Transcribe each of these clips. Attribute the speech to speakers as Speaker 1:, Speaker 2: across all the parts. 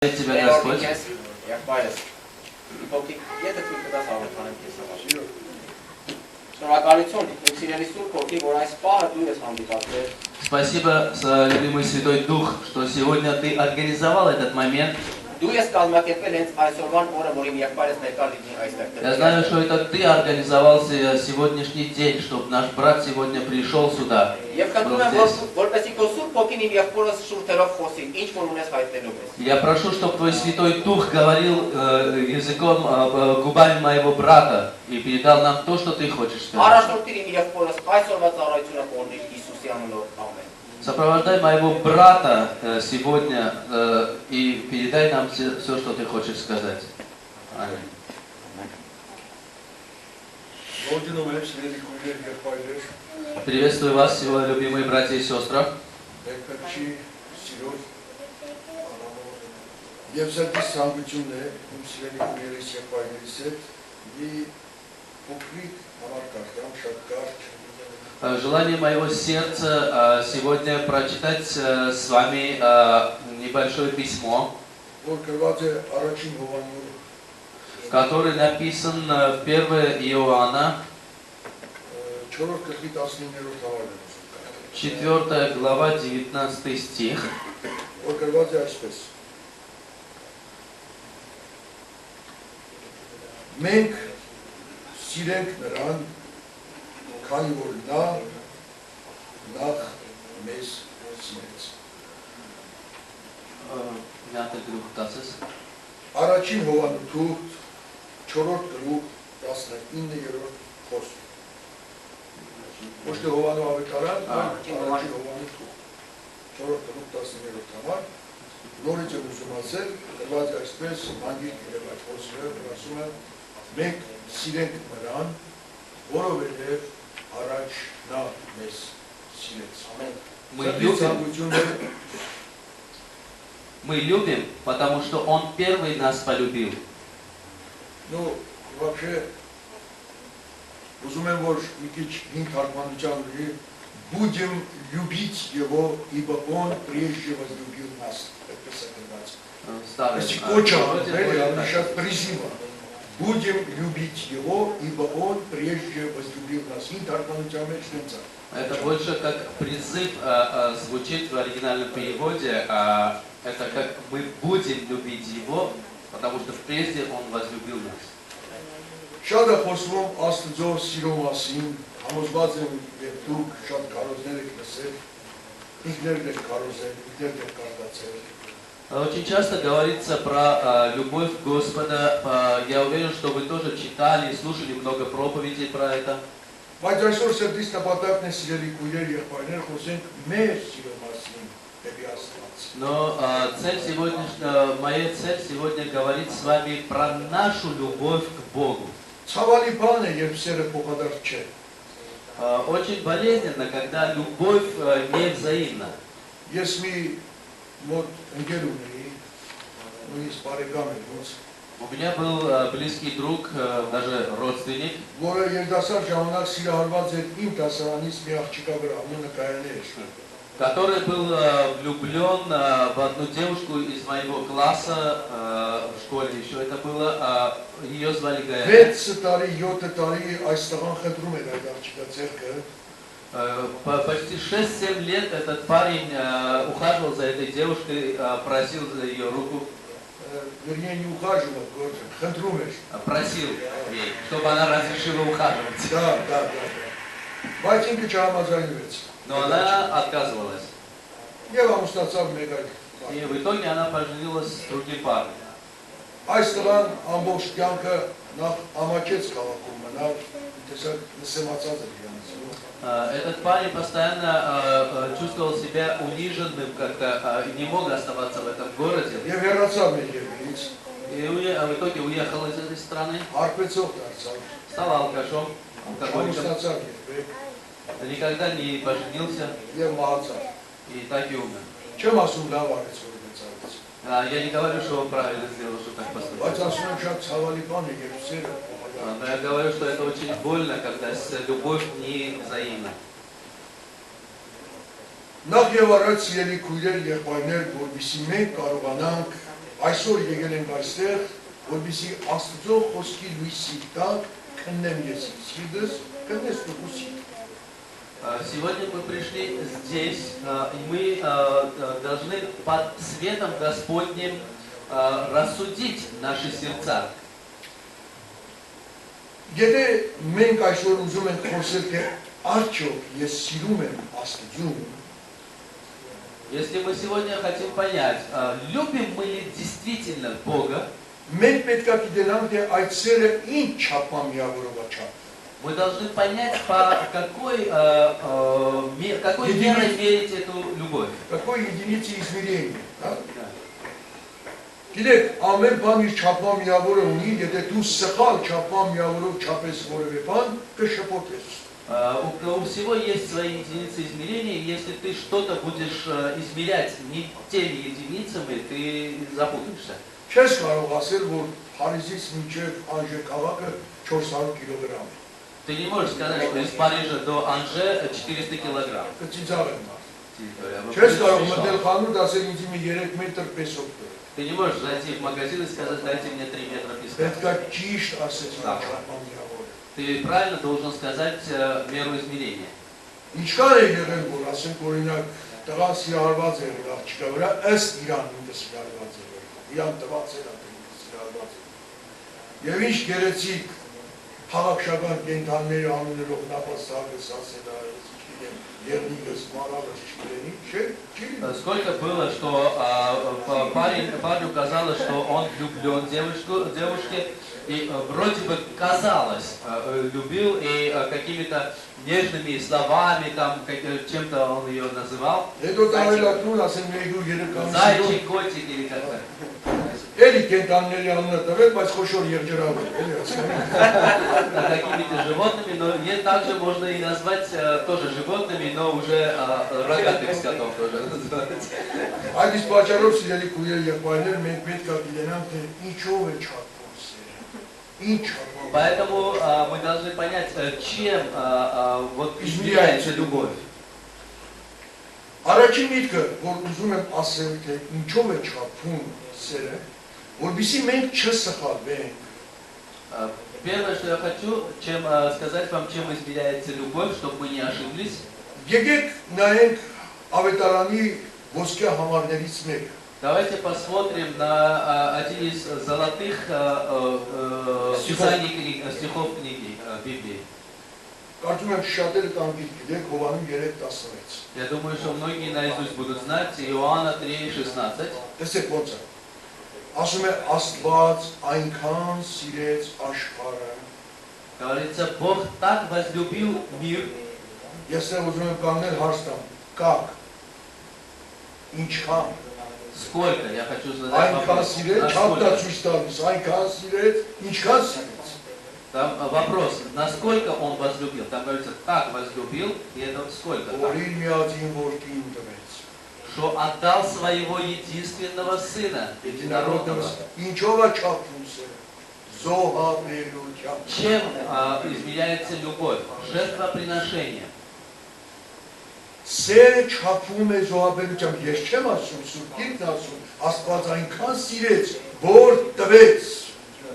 Speaker 1: Тебя Господь. Спасибо, любимый Святой Дух, что сегодня ты организовал этот момент. Я знаю, что это ты организовал сегодняшний день, чтобы наш брат сегодня пришел сюда. Я прошу, чтобы Твой Святой Дух говорил языком, губами моего брата и передал нам то, что Ты хочешь сказать. Сопровождай моего брата сегодня и передай нам все, что Ты хочешь сказать. Аминь. Приветствую вас, любимые братья и сестры. Желание моего сердца сегодня прочитать с вами небольшое письмо, который написан в 1 Иоанна, 4 глава, 19 стих.
Speaker 2: Մենք սիրենք նրան, քանի որ նա նախ մեզ սիրեց։ Առաջին Հովհաննու 4 գլուխ 19-րդ խոսք։ Ոչ թե Հովհաննու ավետարան, առաջին Հովհաննու 4 գլուխ 19-րդ համար, նորից եմ ուզում ասել, գրված այսպես հանգիստ եւ այդ խոսքը ասում է մենք սիրենք նրան, որովհետև առաջ նա մեզ սիրեց։
Speaker 1: Мы любим, потому что Он первый нас полюбил.
Speaker 2: Ну, вообще, уզում եմ որ մի քիչ հին թարգմանության ունի будем любить его, ибо он прежде возлюбил нас. Это призыва. Будем любить его, ибо он прежде возлюбил нас.
Speaker 1: Это больше как призыв звучит в оригинальном переводе. Это как мы будем любить его, потому что прежде он возлюбил нас.
Speaker 2: Շատ է խոսվում Աստծո սիրո մասին, համոզված եմ եւ դուք շատ կարոզներ եք լսել, ինքներդ եք կարոզել, ինքներդ եք կարդացել։
Speaker 1: Очень часто говорится про любовь Господа. Я уверен, что вы тоже читали и слушали много проповедей про это.
Speaker 2: Բայց այսօր սրտից նպատակն է սիրելի քույրեր, եղբայրներ, խոսենք մեր սիրո մասին դեպի Աստված։
Speaker 1: Но моя цель сегодня говорить с вами про нашу любовь к Богу.
Speaker 2: Ցավալի բան է, երբ սերը փոխադարձ չէ։
Speaker 1: Очень болезненно, когда любовь не взаимна.
Speaker 2: Ես մի մոտ ընկեր ունեի, նույնիսկ բարեկամ էր ոնց։
Speaker 1: У меня был близкий друг, даже родственник,
Speaker 2: որը երիտասարդ ժամանակ սիրահարված էր իմ դասարանից մի աղջիկա վրա, անունը Գայանե էր։
Speaker 1: который был влюблен в одну девушку из моего класса в школе еще. Это было, ее звали Гая. Почти 6-7 лет этот парень ухаживал за этой девушкой, просил за ее руку.
Speaker 2: Вернее, не ухаживал,
Speaker 1: просил ей, чтобы она разрешила ухаживать.
Speaker 2: Да. Но
Speaker 1: она отказывалась. И в итоге она поженилась с другим парнем. Этот парень постоянно чувствовал себя униженным, как-то не мог оставаться в этом городе. И в итоге уехал из этой страны. Стал алкашом, алкоголиком. Никогда не поженился и так и умер. Я не говорю, что он правильно сделал, что так поступил. Но я говорю, что это очень больно, когда любовь не взаимна.
Speaker 2: Նախ եւ առաջ սիրելի քույրեր, եղբայրներ, որովհետեւ մենք կարողանանք այսօր եկել ենք այստեղ, որպեսզի Աստծո խոսքի լույսի տակ քննեմ ես սիրտս, քննես դու ուսի։
Speaker 1: Сегодня мы пришли здесь, и мы должны под светом Господним рассудить наши сердца.
Speaker 2: Եթե մենք այսօր ուզում ենք խոսել, թե արդյոք ես սիրում եմ Աստծուն,
Speaker 1: Если мы сегодня хотим понять, любим мы ли действительно Бога,
Speaker 2: մենք պետք է գիտենանք, թե այդ սերը ինչ չափման միավորով է չափ։
Speaker 1: мы должны понять, по какой мерой мерить эту любовь.
Speaker 2: Какой единицы измерения, да? Գիտեք, ամեն բան իր չափման միավորը ունի, եթե դու սխալ չափման միավորով չափես որևէ բան, կշփոթես։
Speaker 1: У всего есть свои единицы измерения, и если ты что-то будешь измерять не теми единицами, ты запутаешься.
Speaker 2: Չես կարող ասել, որ Փարիզից մինչև Անժե քաղաքը 400 կիլոգրամ է։
Speaker 1: Ты не можешь сказать, что из Парижа до Анже 400 килограмм.
Speaker 2: Կծիծաղ եմ։
Speaker 1: Территория.
Speaker 2: Չես կարող մտել խանութ, ասել ինձ մի 3 մետր պեսով տուր։
Speaker 1: Ты не можешь зайти в магазин и сказать, дайте мне 3 метра песка.
Speaker 2: Պետք է ճիշտ ասես չափման միավորը։
Speaker 1: Ты правильно должен сказать меру измерения.
Speaker 2: Ինչքան է եղել, որ ասենք օրինակ տղան սիրահարված է եղել աղջկա վրա, ըստ իրան ինքը սիրահարված է եղել։ Իրան տված էր ինքը սիրահարված է։ Եվ ինչ գերեցիկ քաղաքական կենտրոնների անուններով նապաստակս ասել է, չգիտեմ, Եղնիկս, Մարավս, չգիտեմ, չէ։
Speaker 1: Сколько было, что парню казалось, что он влюблен в девушке, и вроде бы казалось, любил, и какими-то нежными словами, там, чем-то он ее называл. Зайчик, котик или как-то. Какими-то животными, но также можно и назвать тоже животными, но уже рогатых скотов тоже называть. Поэтому мы должны понять, чем вот измеряется любовь.
Speaker 2: Առաջին միտքը, որ ուզում եմ ասել, թե ինչով է չափում սերը, որպեսզի մենք չսխալվենք։
Speaker 1: Первое, что я хочу сказать вам, чем измеряется любовь, чтобы мы не ошиблись.
Speaker 2: Եկեք նայենք ավետարանի ոսկե համարներից մեկը։
Speaker 1: Давайте посмотрим на один из золотых стихов книги Библии.
Speaker 2: Կարծում եմ շատերը տանկից գիտեք Հովաննում 3:16։
Speaker 1: Я думаю, что многие наизусть будут знать Иоанна 3:16.
Speaker 2: Տեսեք ոնց է։ Ասում է Աստված այնքան սիրեց աշխարհը։
Speaker 1: Говорится, Бог так возлюбил мир.
Speaker 2: Ես ուզում եմ կանել հարց տամ, как? Ինչքան?
Speaker 1: Сколько? Я хочу задать
Speaker 2: Այնքան
Speaker 1: вопрос.
Speaker 2: սիրեց, չափտա ցույց տալիս, այնքան սիրեց, ինչքան սիրեց։
Speaker 1: Там вопрос, насколько он возлюбил. Там говорится, так возлюбил, и это сколько?
Speaker 2: Որին միածին որդին տվեց։
Speaker 1: Что отдал своего единственного сына, единородного.
Speaker 2: Ինչով է չափում սերը։ Զոհաբերությամբ։
Speaker 1: Чем измеряется любовь? Жертвоприношение.
Speaker 2: Սերը չափում է զոհաբերությամբ։ Ես չեմ ասում, Սուրբ Գիրքն ասում, Աստված այնքան սիրեց, որ տվեց։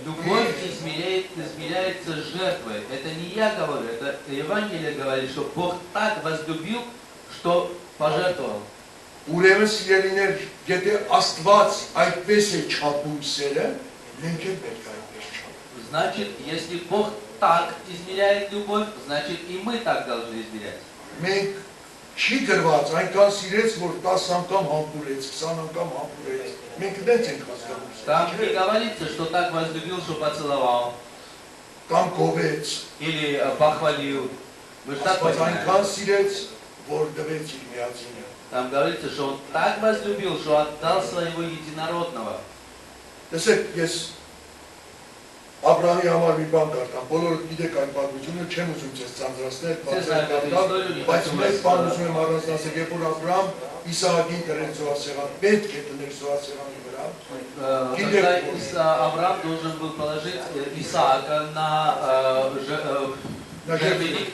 Speaker 1: Любовь измеряется жертвой. Это не я говорю, это Евангелие говорит, что Бог так возлюбил, что пожертвовал.
Speaker 2: Ուրեմն սիրելիներ, եթե Աստված այդպես է չափում սերը, մենք էլ պետք է այդպես չափենք։
Speaker 1: Значит, если Бог так измеряет любовь, значит и мы так должны измерять.
Speaker 2: Մենք չի գրված, այնքան սիրեց, որ 10 անգամ համբուրեց, 20 անգամ համբուրեց։ Մենք դենց ենք հասկանում։
Speaker 1: Там не говорится, что так возлюбил, что поцеловал.
Speaker 2: Կամ գովեց։
Speaker 1: Или похвалил. Мы же так
Speaker 2: Աստված
Speaker 1: понимаем.
Speaker 2: այնքան սիրեց, որ տվեց իր միածինը։
Speaker 1: Там говорится, что он так возлюбил, что отдал своего единородного.
Speaker 2: Տեսեք, ես Աբրահամի համար մի բան կարդամ, բոլորը գիտեք այն պատմությունը, չեմ ուզում ձեզ ծանրացնել, բայց մեկ բան ուզում եմ առանձնացնել, երբ որ Աբրահամ Իսահակին տրեց զոհասեղան, պետք է տներ զոհասեղանի վրա։
Speaker 1: Когда Авраам должен был положить Исаака на жертвенник.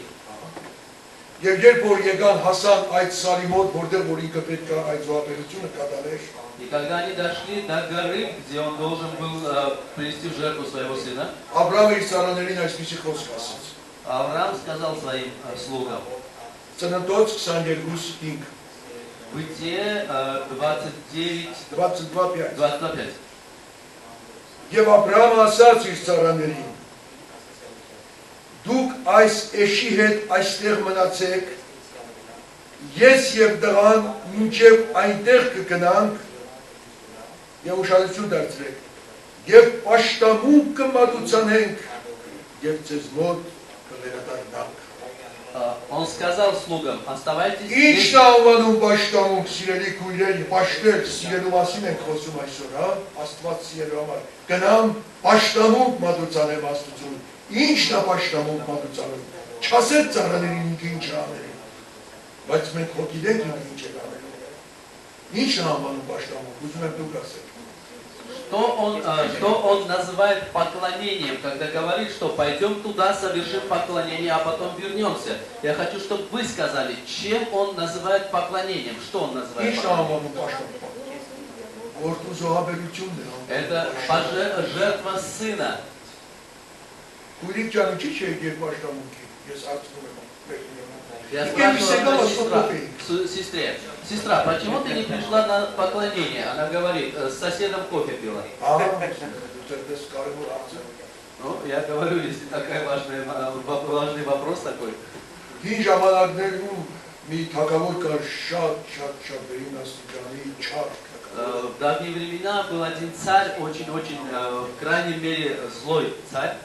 Speaker 2: Եվ երբ որ եկան հասան այդ սարի մոտ, որտեղ որ ինքը պետք է այդ զոհաբերությունը կատարեր,
Speaker 1: И когда они дошли до горы, где он должен был принести в жертву своего сына,
Speaker 2: Աբրահամը իր ծառաներին այսպիսի խոսք ասաց.
Speaker 1: Авраам сказал своим слугам,
Speaker 2: Ծննդոց 22:5,
Speaker 1: Бытие 29,
Speaker 2: 22:5.
Speaker 1: 25.
Speaker 2: Եվ Աբրահամը ասաց իր ծառաներին. Դուք այս էշի հետ այստեղ մնացեք, ես եւ դղան մինչեւ այնտեղ կգնանք եւ ուշադրություն դարձրեք եւ պաշտամունք կմատուցանենք եւ ձեզ մոտ կվերադառնանք։
Speaker 1: Он сказал слугам, оставайтесь
Speaker 2: Ինչ
Speaker 1: здесь.
Speaker 2: է անվանում պաշտամունք, սիրելի քույրեր, պաշտել սիրելու մասին ենք խոսում այսօր, հա, Աստված սիրելու համար։ Գնամ պաշտամունք մատուցանեմ Աստծուն։ Ինչն է պաշտամունք մատուցանում։ Չասեց ծառաներին ինքը ինչ է անել։ Բայց մենք հո գիտենք ինքը ինչ է անել։ Ինչն է անվանում պաշտամունք, ուզում եմ դուք ասեք։
Speaker 1: Что он называет поклонением, когда говорит, что пойдем туда, совершим поклонение, а потом вернемся. Я хочу, чтобы вы сказали, чем он называет поклонением, что он называет
Speaker 2: Ինչն է
Speaker 1: поклонением.
Speaker 2: անվանում պաշտամունք։ Որդու զոհաբերությունն է։
Speaker 1: Это жертва сына.
Speaker 2: Քույրիկ ջան, ինչի՞ չեք երբ պաշտամունքի։ Ես հարցնում եմ։
Speaker 1: Я
Speaker 2: Какие
Speaker 1: спрашиваю
Speaker 2: всегда
Speaker 1: сестре, сестра, почему ты не пришла на поклонение? Она говорит, с соседом кофе пила.
Speaker 2: Դες կարևոր հարց է։
Speaker 1: Ну, я говорю, если такой важный вопрос такой.
Speaker 2: Հին ժամանակներում մի թագավոր կար շատ վերին աստիճանի չար թագավոր։
Speaker 1: В давние времена был один царь, очень-очень, в крайней мере, злой царь.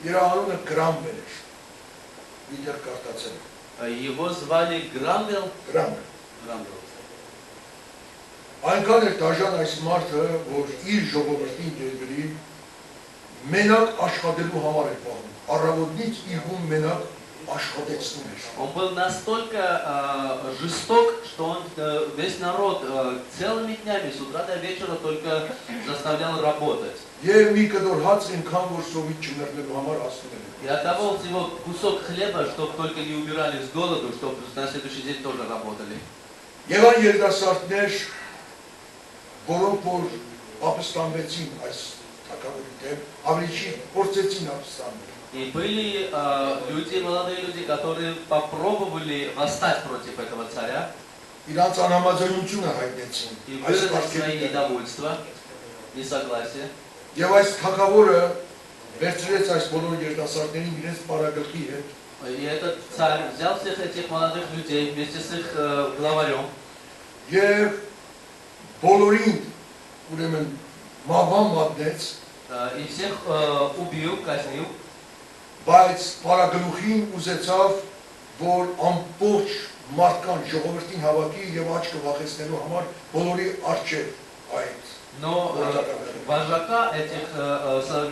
Speaker 2: Իր անունը Գրամբել էր։ Իդեր կարտացել։
Speaker 1: Его звали Грамбел.
Speaker 2: Գրամբել։
Speaker 1: Грамбел.
Speaker 2: Այնքան էր դաժան այս մարդը, որ իր ժողովրդին գերգրի մենակ աշխատելու համար էր պահում։ Առավոտից իր գում մենակ աշխատեցնում էր։
Speaker 1: Он был настолько жесток, что он весь народ целыми днями, с утра до вечера, только заставлял работать.
Speaker 2: Եվ մի կտոր հաց ինքան որ սովից չմեռնելու համար ասում էր։
Speaker 1: И отдавал всего кусок хлеба, чтобы только не умирали с голоду, чтобы на следующий день тоже работали.
Speaker 2: Եվ այն երիտասարդներ, որոնք որ ապստամբեցին այս թագավորի դեմ, ավելի չի փորձեցին ապստամբել։
Speaker 1: И были люди, молодые люди, которые попробовали восстать против этого царя
Speaker 2: Իրանց անհամաձայնությունը հայտնեցին
Speaker 1: и
Speaker 2: այս
Speaker 1: выразить свои
Speaker 2: պարտքերի դեմ։
Speaker 1: недовольства, несогласие.
Speaker 2: Եվ այս թագավորը վերցրեց այս բոլոր երիտասարդներին իրենց պարագլխի հետ
Speaker 1: И этот царь взял всех этих молодых людей вместе с их главарем
Speaker 2: եւ բոլորին ուրեմն մահվան մատնեց,
Speaker 1: и всех убил, казнил.
Speaker 2: բայց պարագլուխին ուզեցավ, որ ամբողջ մարդկան ժողովրդին հավաքի եւ աչքը վախեցնելու համար բոլորի արժե այդ
Speaker 1: Но вожака этих,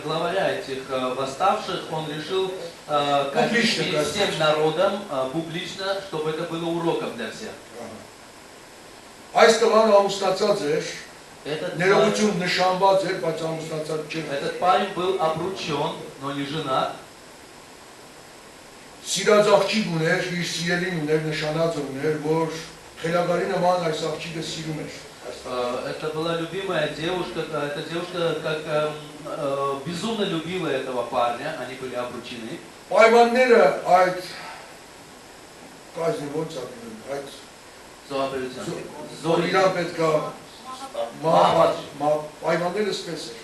Speaker 1: главаря этих восставших, он решил казнить перед всем народом публично, чтобы это было уроком для всех.
Speaker 2: Այս տղան ամուսնացած էր,
Speaker 1: Этот
Speaker 2: ներողություն նշանված էր, բայց ամուսնացած չէր։
Speaker 1: парень был обручен, но не женат.
Speaker 2: Սիրած աղջիկ ուներ, իր սիրելին ուներ, նշանած ուներ, որ խելագարի նման այս աղջիկը սիրում էր։
Speaker 1: Это была любимая девушка, эта девушка как безумно любила этого парня, они были обручены.
Speaker 2: Պայմանները այդ կազմի ոնց ապրում, այդ զորիրա պետք է պայմանները սպես էր։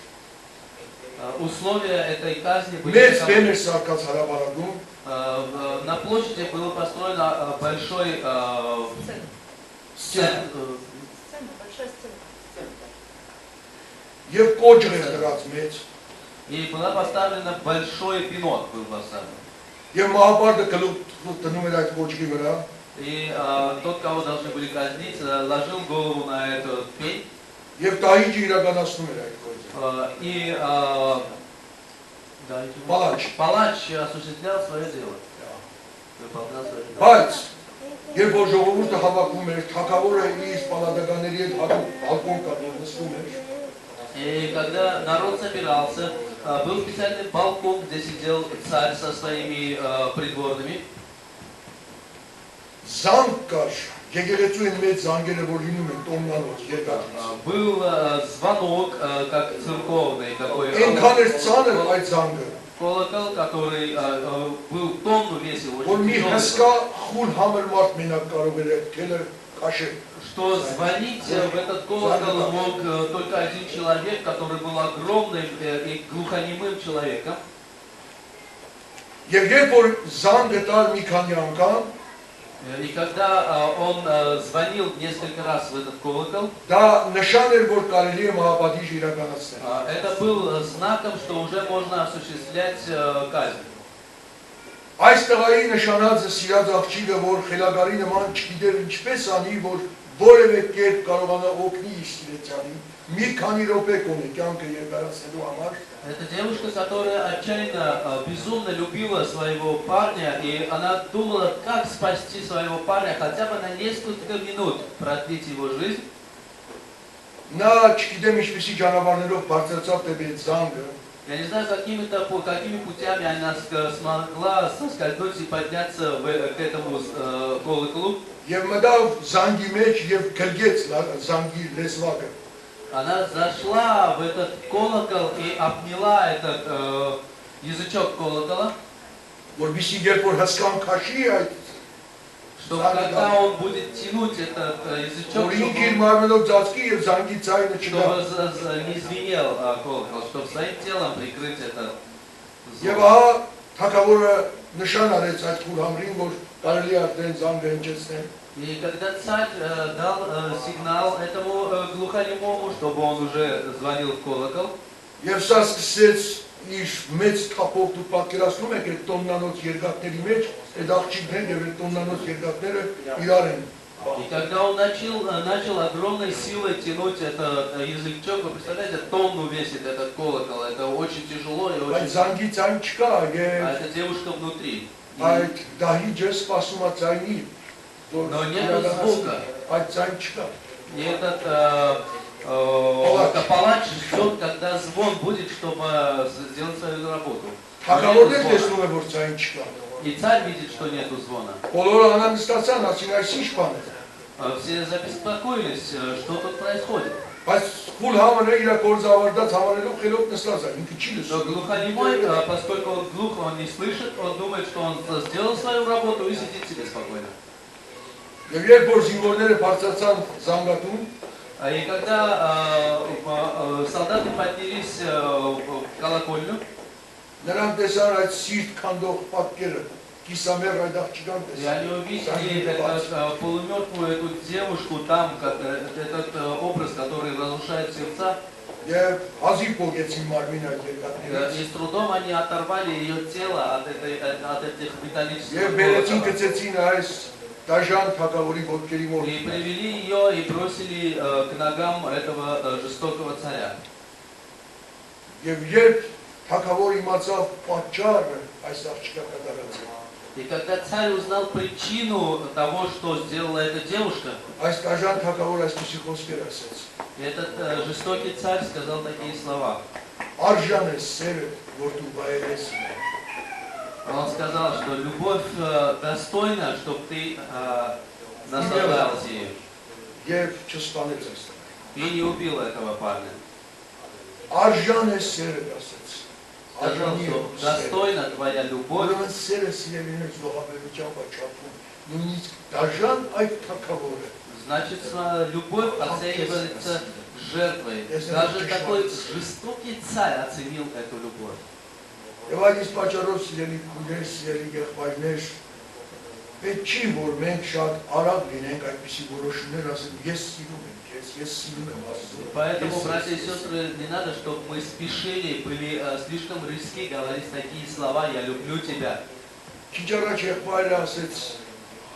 Speaker 1: Условия этой казни были
Speaker 2: Մեծ
Speaker 1: таковы.
Speaker 2: բեմ էր սարկած հարաբարագում,
Speaker 1: На площади было построено большой
Speaker 2: Стена.
Speaker 3: Большая сцена.
Speaker 2: եւ կոճղ էր դրած մեծ,
Speaker 1: и была поставлена большой пинок был поставлен.
Speaker 2: եւ մահապարտը գլուխ տնում էր այդ կոճղի վրա,
Speaker 1: И тот, кого должны были казнить, ложил голову на этот пень
Speaker 2: եւ տահիճը իրականացնում էր այդ գործը։
Speaker 1: и
Speaker 2: Պալաչ։
Speaker 1: осуществлял свое дело. Выполнял свое дело.
Speaker 2: Բայց երբ որ ժողովուրդը հավաքում էր, թագավորը իր պալատականների հետ բալկոն կապել նստում էր,
Speaker 1: И когда народ собирался, был специальный балкон, где сидел царь со своими придворными.
Speaker 2: զանգ կար, եկեղեցու են մեծ զանգերը, որ լինում են տոմնանոց, երկաթից։
Speaker 1: Был звонок, как церковный такой.
Speaker 2: Այնքան էր ծանր այդ զանգը,
Speaker 1: Колокол, который был тонну весил,
Speaker 2: որ
Speaker 1: очень
Speaker 2: մի
Speaker 1: тяжелый.
Speaker 2: հսկա խուլ համր մարդ մենակ կարող էր այդ թելը քաշել։
Speaker 1: Что звонить в этот колокол мог только один человек, который был огромным и глухонемым человеком.
Speaker 2: Եվ երբ որ զանգը տար մի քանի անգամ,
Speaker 1: И когда он звонил несколько раз в этот колокол,
Speaker 2: դա նշան էր, որ կարելի է մահապատիժ իրականացնել։
Speaker 1: это был знаком, что уже можно осуществлять казнь.
Speaker 2: Այս տղայի նշանածը սիրած աղջիկը, որ խելագարի նման չգիտեր ինչպես անի, որ որևէ կերպ կարողանա օգնի իր սիրեցյանին, մի քանի րոպե կոնե կյանքը երկարացնելու համար,
Speaker 1: Это девушка, которая отчаянно, безумно любила своего парня, и она думала, как спасти своего парня хотя бы на несколько минут, продлить его жизнь.
Speaker 2: նա չգիտեմ ինչպեսի ճանապարհներով բարձրացավ դեպի այդ զանգը,
Speaker 1: Я не знаю, какими путями она смогла соскользнуть и подняться к этому колоколу.
Speaker 2: եւ մտավ զանգի մեջ եւ գրգեց զանգի լեզվակը։
Speaker 1: Она зашла в этот колокол и обняла этот язычок колокола,
Speaker 2: Որբիսի երբ որ հսկան քաշի այդ,
Speaker 1: чтобы когда он будет тянуть этот язычок,
Speaker 2: որ ինք իր մարմնով ծածկի եւ զանգի ցայնը չգա։
Speaker 1: чтобы не звенел колокол, чтобы своим телом прикрыть этот
Speaker 2: Եվ
Speaker 1: звук.
Speaker 2: ահա թագավորը նշան արեց այդ խուրհամրին, որ կարելի է արդեն զանգը հնչեցնել։
Speaker 1: И когда царь дал сигнал этому глухонемому, чтобы он уже звонил в колокол,
Speaker 2: Եվ սա սկսեց իր մեծ թափով դու պատկերացնում եք այդ տոննանոց երկաթների մեջ, այդ աղջիկներն եւ այդ տոննանոց երկաթները իրար են։
Speaker 1: и когда он начал огромной силой тянуть этот язычок, вы представляете, тонну весит этот колокол, это очень тяжело и
Speaker 2: Բայց
Speaker 1: очень...
Speaker 2: զանգի ցայն չկա
Speaker 1: А
Speaker 2: եւ
Speaker 1: эта девушка внутри.
Speaker 2: այդ դահիճը սպասում է ցայնի, որ
Speaker 1: Но нету звука.
Speaker 2: այդ ցայն չկա։
Speaker 1: И этот палач ждет, когда звон будет, чтобы сделать свою работу. Но нету
Speaker 2: Թագավորն էլ
Speaker 1: звона.
Speaker 2: տեսնում է, որ ցայն չկա։
Speaker 1: И царь видит, что нету звона.
Speaker 2: Բոլորը անհանգստացան, ասին այս ինչ բան է։
Speaker 1: Все забеспокоились, что тут происходит.
Speaker 2: Բայց խուլ համը իր գործը ավարտած համարելով խելոք նստած է, ինքը չի
Speaker 1: Но
Speaker 2: լսում։
Speaker 1: глухонемой, поскольку он глух, он не слышит, он думает, что он сделал свою работу и сидит себе спокойно.
Speaker 2: Եվ երբ որ զինվորները բարձրացան զանգատուն,
Speaker 1: И когда солдаты поднялись в колокольню,
Speaker 2: նրանք տեսան այդ սիրտ քանդող պատկերը, կիսամեռ այդ աղջիկան
Speaker 1: и
Speaker 2: տեսան։
Speaker 1: они увидели эту полумертвую эту девушку там, этот образ, который разрушает сердца,
Speaker 2: Եվ ազիվ փոկեցին մարմին այդ երկաթներից։
Speaker 1: и с трудом они оторвали ее тело от этих металлических
Speaker 2: Եվ բերեցին
Speaker 1: колоколов.
Speaker 2: գցեցին այս դաժան թագավորի ոտքերի մոտ։
Speaker 1: И привели ее и бросили к ногам этого жестокого царя.
Speaker 2: Եվ երբ թագավորը իմացավ պատճառը այս աղջիկա կատարած,
Speaker 1: И когда царь узнал причину того, что сделала эта девушка,
Speaker 2: այս դաժան թագավորը այսպեսի խոսքեր ասաց.
Speaker 1: этот жестокий царь сказал такие слова.
Speaker 2: Արժան է սերը, որ դու վայելես։
Speaker 1: Он сказал, что любовь достойна, чтобы ты наслаждался ею.
Speaker 2: Եվ չսպանեց այս տղան։
Speaker 1: И не убил этого парня.
Speaker 2: Արժան է սերը ասաց։
Speaker 1: Сказал,
Speaker 2: Արժանի է
Speaker 1: что
Speaker 2: սերը։
Speaker 1: достойна твоя любовь.
Speaker 2: Ուրեմն սերը սիրելիներ զոհաբերությամբ աչափում։ Նույնիսկ դաժան այդ թագավորը
Speaker 1: Значит, любовь оценивается жертвой. Даже такой жестокий царь оценил эту любовь.
Speaker 2: Եվ այդ իսկ պատճառով սիրելի քույրեր, սիրելի եղբայրներ, պետք չի որ մենք շատ արագ լինենք այդպիսի որոշումներ ասենք, ես սիրում եմ քեզ, ես սիրում եմ Աստծուն։
Speaker 1: Поэтому, братья и сестры, не надо, чтобы мы спешили, были слишком риски говорить такие слова «я люблю тебя».
Speaker 2: Քիչ առաջ եղբայրը ասեց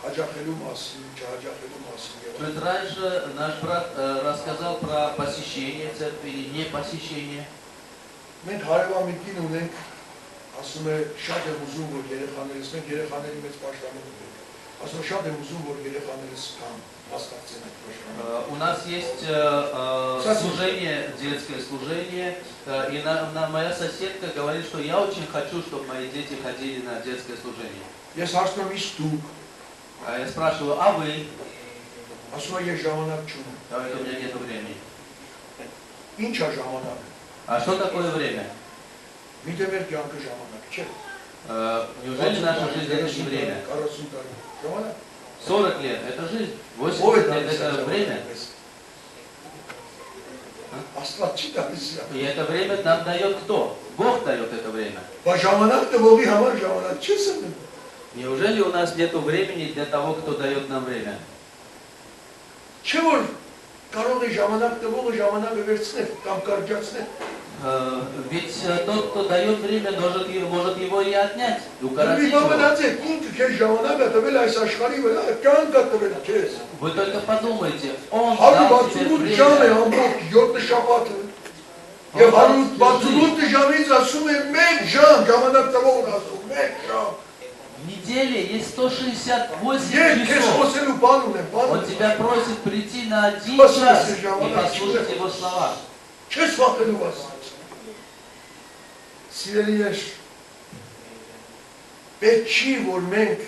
Speaker 2: հաջախելու մասին, չհաջախելու մասին։
Speaker 1: Чуть раньше наш брат рассказал про посещение церкви или не посещение.
Speaker 2: Մենք հարևանիկին ունենք, ասում է շատ եմ ուզում որ երեխաներս, մենք երեխաների մեծ պաշտամունք ունենք։ Ասում շատ եմ ուզում որ երեխաներս կան, հասկացեն այդ պաշտամունքը։
Speaker 1: У нас есть служение, детское служение, и моя соседка говорит, что я очень хочу, чтобы мои дети ходили на детское служение.
Speaker 2: Ես հարցնում եմ իսկ դուք
Speaker 1: А я спрашиваю, а вы?
Speaker 2: Ասում է ես ժամանակ չունեմ։
Speaker 1: Говорит, у меня нет времени.
Speaker 2: Ինչ է ժամանակ։
Speaker 1: А что такое время?
Speaker 2: Միտե մեր կյանքը ժամանակ չէ։
Speaker 1: Неужели наша жизнь это не время?
Speaker 2: 40 տարի։ Ժամանակ։
Speaker 1: 40 лет это жизнь,
Speaker 2: Ով է
Speaker 1: 80
Speaker 2: տալիս
Speaker 1: лет это время.
Speaker 2: Աստված չի տալիս։
Speaker 1: И это время нам дает кто? Бог дает это время.
Speaker 2: Բայց ժամանակ տվողի համար ժամանակ չես ունեմ։
Speaker 1: Неужели у нас нет времени для того, кто дает нам время?
Speaker 2: Չէ որ կարող է ժամանակ տվողը ժամանակը վերցնել կամ կարճացնել։
Speaker 1: Ведь тот, кто дает время, может его и отнять, и
Speaker 2: Դու
Speaker 1: укоротить
Speaker 2: մի բան
Speaker 1: его.
Speaker 2: մտածեք, ինքը քեզ ժամանակը տվել այս աշխարհի վրա, կյանքը տվել քեզ։
Speaker 1: Вы только подумайте, он дал тебе
Speaker 2: 168 ժամ է
Speaker 1: время.
Speaker 2: ամբողջ 7 շաբաթը։ Եվ 168 ժամից ասում է 1 ժամ ժամանակ տվողն ասում 1 ժամ։
Speaker 1: В неделе есть 168
Speaker 2: Ես քեզ
Speaker 1: часов.
Speaker 2: խոսելու բան ունեմ, բան
Speaker 1: Он
Speaker 2: ունեմ։
Speaker 1: тебя просит прийти на 1
Speaker 2: Послушай,
Speaker 1: час и
Speaker 2: Жаwana,
Speaker 1: послушать его слова.
Speaker 2: Չես վախենում ասած։ Սիրելիներ, պետք չի որ մենք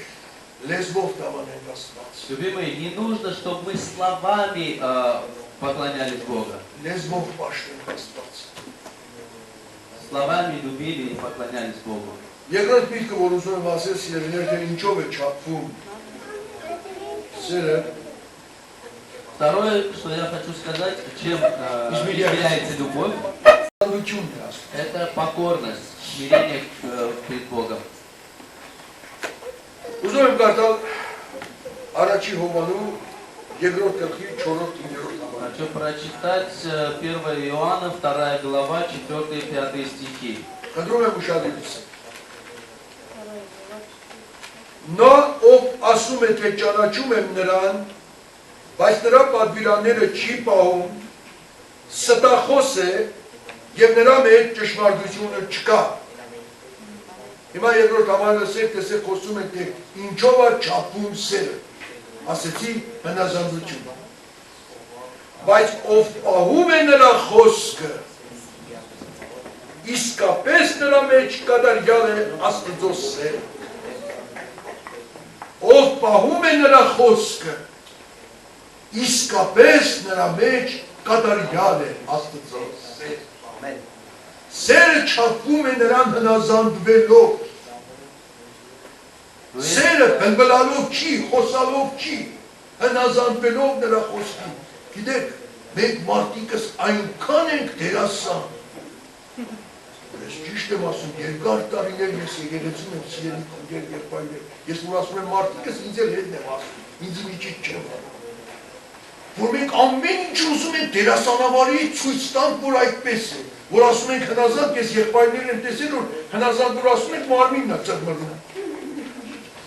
Speaker 2: լեզվով տավանենք Աստված։
Speaker 1: Любимые, не нужно, чтобы мы словами поклонялись Богу.
Speaker 2: Լեզվով պաշտենք Աստված։
Speaker 1: Словами любили и поклонялись Богу.
Speaker 2: Երկրորդ միտքը, որ ուզում եմ ասել, սիրելիներ, թե ինչով է չափվում սերը,
Speaker 1: Второе, что я хочу сказать, чем измеряется любовь,
Speaker 2: ծանրությունն է ասում։
Speaker 1: это покорность, смирение перед Богом.
Speaker 2: Ուզում եմ կարդալ առաջի Հովանու երկրորդ գլխի 4-5-րդ համար։
Speaker 1: Хочу прочитать 1 Иоанна, 2 глава, 4 и 5 стихи.
Speaker 2: Խնդրում եմ ուշադրություն։ Նա ով ասում է, թե ճանաչում եմ նրան, բայց նրա պատվիրանները չի պահում, ստախոս է եւ նրա մեջ ճշմարտությունը չկա։ Հիմա երկրորդ համարը սեր տեսեք խոսում են, թե ինչով է չափվում սերը։ Ասեցի հնազանդություն։ Բայց ով պահում է նրա խոսքը, իսկապես նրա մեջ կատարյալ է Աստծո սերը։ Ով պահում է նրա խոսքը, իսկապես նրա մեջ կատարյալ է Աստծո սերը։ Սերը չափվում է նրան հնազանդվելով։ Սերը բնբլալով չի, խոսալով չի, հնազանդվելով նրա խոսքին։ Գիտեք, մենք մարդիկս այնքան ենք դերասան։ Ես ճիշտ եմ ասում, երկար տարիներ ես եկեղեցում եմ սիրելի քույրեր, եղբայրներ։ Ես որ ասում եմ մարդիկս ինձ էլ հետն եմ ասում, ինձ միջից չեմ անում։ Որ մենք ամեն ինչ ուզում ենք դերասանավարի ցույց տանք, որ այդպես է, որ ասում ենք հնազանդ, ես եղբայրներն եմ տեսել, որ հնազանդ որ ասում ենք մարմինն է ծրմռում։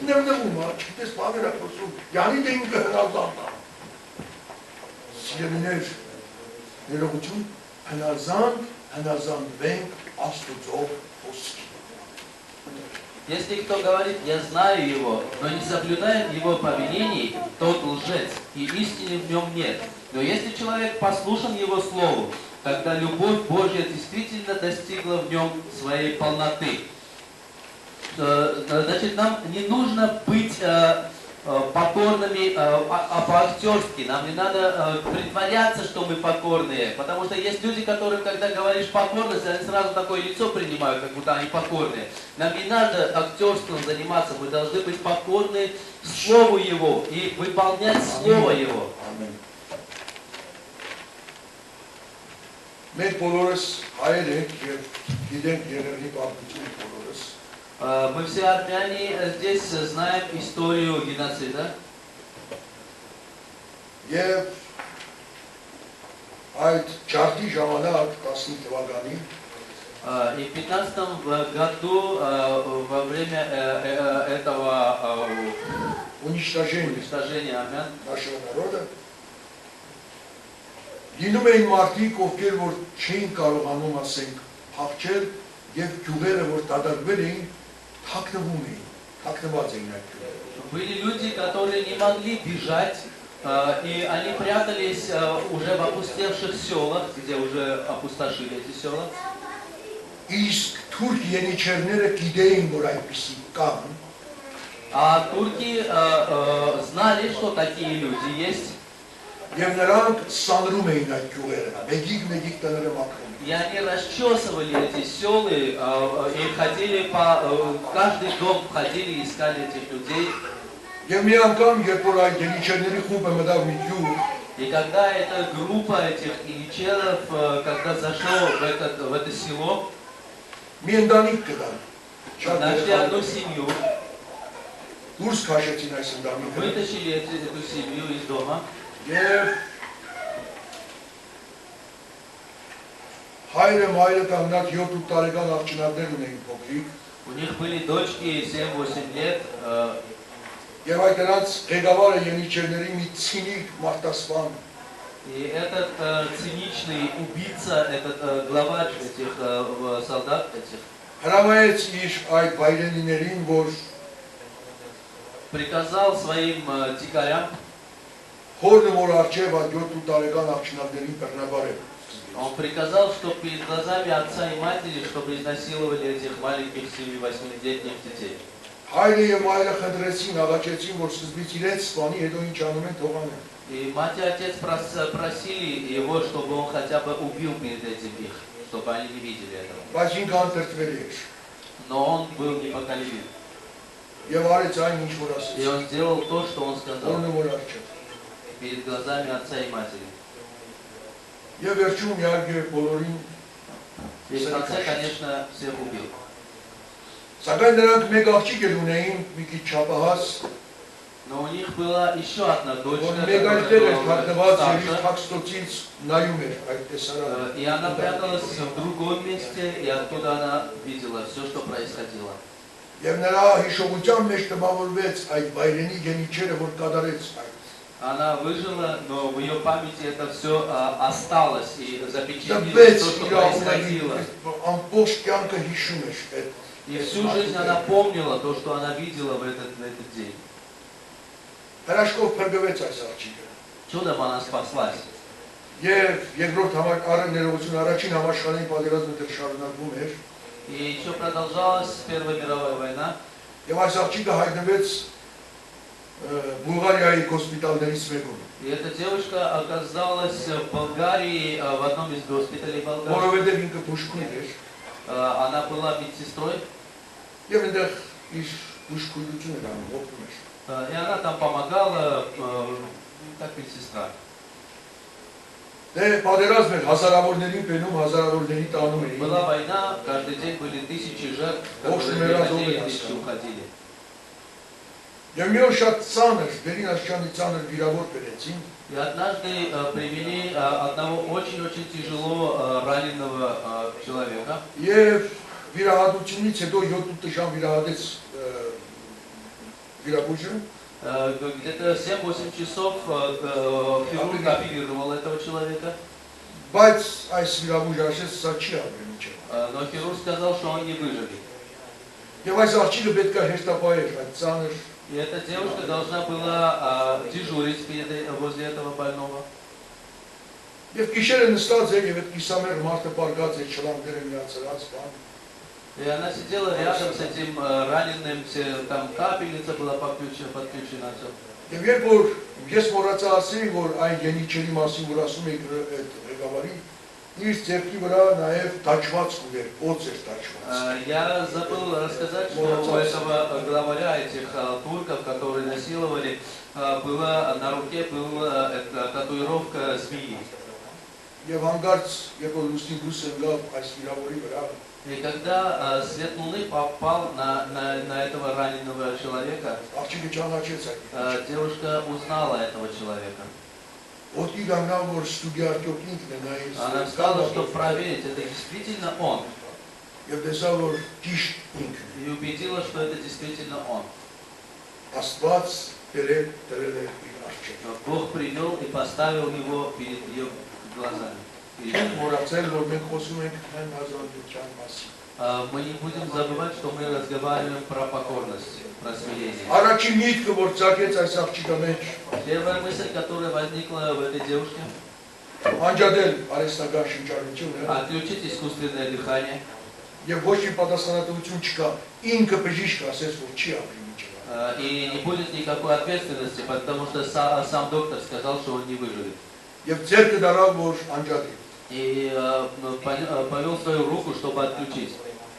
Speaker 2: Նվնվում է, չգիտես բաներ է խոսում, յանի դե ինքը հնազանդ է։ Սիրելիներ, ներողություն, հնազանդվենք Աստծո խոսքին։
Speaker 1: Если кто говорит, я знаю его, но не соблюдает его повелений, тот лжец, и истины в нем нет. Но если человек послушан его слову, тогда любовь Божья действительно достигла в нем своей полноты. Значит, нам не нужно быть покорными по-актерски, нам не надо притворяться, что мы покорные, потому что есть люди, которым, когда говоришь покорность, они сразу такое лицо принимают, как будто они покорные. Нам не надо актерством заниматься, мы должны быть покорны Слову Его и выполнять Слово Его.
Speaker 2: Մենք բոլորս հայեր ենք եւ գիտենք Երևանի պատմությունը բոլորս։
Speaker 1: Мы все армяне здесь знаем историю геноцида.
Speaker 2: Եվ այդ ջարդի ժամանակ 15 թվականին
Speaker 1: И в 15 году, во время этого уничтожения армян,
Speaker 2: нашего народа լինում էին մարդիկ, ովքեր որ չէին կարողանում ասենք փախչել եւ գյուղերը որ դադարվել էին, թաքնվում էին, թաքնված էին այդ գյուղերը։
Speaker 1: были люди, которые не могли бежать, и они прятались уже в опустевших селах, где уже опустошили эти села.
Speaker 2: Իսկ թուրք ենիչերները գիտեին, որ այդպիսի կան,
Speaker 1: А турки знали, что такие люди есть.
Speaker 2: Եվ նրանք սանրում էին այդ գյուղերը, մեգիկ տները մաքրում։
Speaker 1: И они расчесывали эти селы, и ходили в каждый дом, ходили, искали этих людей.
Speaker 2: Եվ մի անգամ, երբ որ այդ ելիչերների խումբը մտավ մի գյուղ,
Speaker 1: И когда эта группа этих ильичеров, когда зашел в это село,
Speaker 2: մի ընտանիք կդան։ Շատ
Speaker 1: нашли
Speaker 2: երեխաներ
Speaker 1: одну семью,
Speaker 2: դուրս քաշեցին այս ընտանիքը։
Speaker 1: вытащили эту семью из дома.
Speaker 2: Եվ հայրը մայրը կանգնած 7-8 տարեկան աղջնակներ ունեին փոքրիկ,
Speaker 1: У них были дочки 7-8 лет,
Speaker 2: եւ այդ նրանց ղեկավարը ելիչերների մի ցինիկ մարտասպան
Speaker 1: и этот циничный убийца, этот главарь этих солдат, этих,
Speaker 2: հրամայեց իր այդ վայրենիներին, որ
Speaker 1: приказал своим дикарям,
Speaker 2: հորն ու մոր արջև այդ 7-8 տարեկան աղջնակներին բռնաբարել։
Speaker 1: он приказал, что перед глазами отца и матери, чтобы изнасиловали этих маленьких 7-8-летних детей.
Speaker 2: Հայրը եւ մայրը խնդրեցին, աղաչեցին, որ սկզբից իրենց սպանի, հետո ինչ անում են թողանեն։
Speaker 1: И мать и отец просили его, чтобы он хотя бы убил перед этим их, чтобы они не видели этого.
Speaker 2: Բայց ինքը անտրտվել էր։
Speaker 1: Но он был непоколебим.
Speaker 2: Եվ արեց այն ինչ որ
Speaker 1: И
Speaker 2: ասեց։
Speaker 1: он сделал то, что он сказал
Speaker 2: Հորն ու մոր արջև։
Speaker 1: перед глазами отца и матери.
Speaker 2: Եվ վերջում իհարկե բոլորին
Speaker 1: И в конце, конечно, всех убил.
Speaker 2: Սակայն նրանք մեկ աղջիկ էլ ունեին, մի քիչ չափահաս,
Speaker 1: Но у них была еще одна
Speaker 2: որ
Speaker 1: дочка,
Speaker 2: մեկ այլ տեղ էր
Speaker 1: которая
Speaker 2: թաքնված
Speaker 1: была
Speaker 2: եւ իր
Speaker 1: старше.
Speaker 2: թաքստոցից նայում էր այդ տեսարանը։
Speaker 1: И она пряталась в другом месте, и оттуда она видела все, что происходило.
Speaker 2: Եվ нրա հիշողության մեջ տպավորվեց այդ վայրենի գենիչերը, որ կատարեց այդ։
Speaker 1: Она выжила, но в ее памяти это все осталось и запечатлелось
Speaker 2: Տպեց
Speaker 1: то, что
Speaker 2: իր
Speaker 1: происходило.
Speaker 2: ամբողջ կյանքը հիշում էր այդ։
Speaker 1: И всю жизнь она помнила то, что она видела в этот день.
Speaker 2: Հրաշքով փրկվեց այս աղջիկը։
Speaker 1: Чудом она спаслась.
Speaker 2: Եվ երկրորդ ներողություն առաջին համաշխարհային պատերազմը դեռ շարունակվում էր։
Speaker 1: И еще продолжалась Первая мировая война.
Speaker 2: Եվ այս աղջիկը հայտնվեց Բուլղարիայի հոսպիտալներից մեկում։
Speaker 1: И эта девушка оказалась в Болгарии, в одном из госпиталей Болгарии.
Speaker 2: Որովհետև ինքը բուժքույր էր։
Speaker 1: Она была медсестрой,
Speaker 2: Եվ այնտեղ իր բուժքույրությունը անում օգնում էր։
Speaker 1: и она там помогала, как медсестра.
Speaker 2: Դե պատերազմ էր, հազարավորներին բերում, հազարավորների տանում էին։
Speaker 1: Была война, каждый день были тысячи жертв, которые приходили, тысячи уходили.
Speaker 2: Եվ մի օր շատ ծանր, Բերին Աշճանի ծանր վիրավոր բերեցին։
Speaker 1: И однажды привели одного очень-очень тяжело раненого человека.
Speaker 2: Եվ վիրահատությունից հետո 7-8 ժամ վիրահատեց վիրաբույժը։
Speaker 1: Где-то 7-8 часов хирург оперировал этого человека.
Speaker 2: Բայց այս վիրաբույժը ասեց, սա չի ապրի միջև։
Speaker 1: Но хирург сказал, что он не выживет.
Speaker 2: Եվ այս աղջիկը պետք է հեշտապահեր այդ ծանր։
Speaker 1: И эта девушка должна была дежурить возле этого больного.
Speaker 2: Եվ գիշերը նստած էր եւ այդ կիսամեր մարդը պարկած էր շլանգները միացած բան։
Speaker 1: И она сидела рядом с этим раненым, там капельница была подключена, все.
Speaker 2: Եվ երբ որ ես մոռացա ասել, որ այն յենիչերի մասին որ ասում եք այդ ղեկավարի, իր ձեռքի վրա նաև տաճված ուներ, օծ էր տաճված։
Speaker 1: Я забыл рассказать, что у этого главаря этих турков, которые насиловали, на руке была татуировка змеи.
Speaker 2: Եվ հանգարց, երբ որ լուսնի դուրս եկավ այս վիրավորի վրա,
Speaker 1: И когда свет луны попал на этого раненого человека,
Speaker 2: աղջիկը ճանաչեց այդ։
Speaker 1: девушка узнала этого человека.
Speaker 2: Ոտի գանգավ որ ստուդիա արդյոք ինքն է նայեց։
Speaker 1: Она встала, чтобы проверить, это действительно он.
Speaker 2: Եվ տեսավ որ ճիշտ ինքն է։
Speaker 1: И убедила, что это действительно он.
Speaker 2: Աստված դրել է իր առջև։
Speaker 1: Бог привел и поставил его перед ее глазами.
Speaker 2: Չենք մոռացել որ մենք խոսում ենք հեն հազարության մասին։
Speaker 1: Мы не будем забывать, что мы разговариваем про покорность, про смирение.
Speaker 2: Առաջին միտքը որ ցակեց այս աղջիկի մեջ,
Speaker 1: Первая мысль, которая возникла в этой девушке,
Speaker 2: անջատել արհեստական շնչառությունը
Speaker 1: отключить искусственное дыхание.
Speaker 2: եւ ոչ մի պատասխանատվություն չկա։ Ինքը բժիշկ ասեց որ չի ապրի միջև։
Speaker 1: И не будет никакой ответственности, потому что сам доктор сказал, что он не выживет.
Speaker 2: Եվ ձեռքը դարավ, որ անջատի։
Speaker 1: И повел свою руку, чтобы отключить.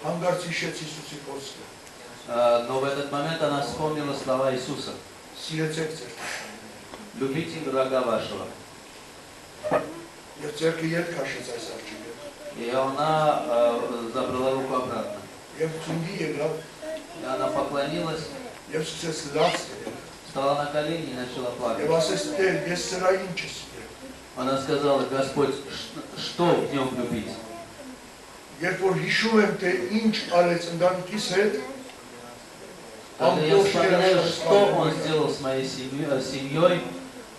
Speaker 2: Հանգարց հիշեց Հիսուսի խոսքը։
Speaker 1: Но в этот момент она вспомнила слова Иисуса.
Speaker 2: Սիրեցեք ձեր։
Speaker 1: Любите врага вашего.
Speaker 2: Եվ ձեռքը ետ քաշեց այս աղջիկը։
Speaker 1: И она забрала руку обратно.
Speaker 2: Եվ ծունգի եկավ,
Speaker 1: И она поклонилась,
Speaker 2: եւ սկսեց լաց դնել։
Speaker 1: встала на колени и начала плакать.
Speaker 2: Եվ ասեց. Տեր, ես սրա ինչ ես սիրել։
Speaker 1: Она сказала: Господь, что в нем любить?
Speaker 2: Երբ որ հիշում եմ, թե ինչ արեց ընտանիքիս հետ,
Speaker 1: Когда я вспоминаю, что он сделал с моей семьей,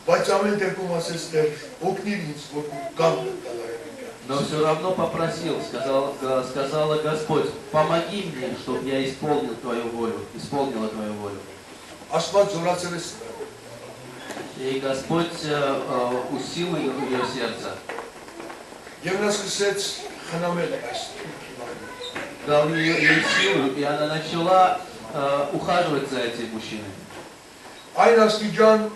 Speaker 2: բայց ամեն դեպքում ասեց Տեր, օգնիր ինձ, որ կամ դալարեմ։
Speaker 1: но все равно попросил, сказала: Господь, помоги мне, чтобы я исполнила Твою волю.
Speaker 2: Աստված զորացել է սրա։
Speaker 1: И Господь усилил ее сердце,
Speaker 2: Եվ նա սկսեց խնամել այս թուրքի մարդը։
Speaker 1: дал ей силу, и она начала ухаживать за этим мужчиной.
Speaker 2: Այն աստիճան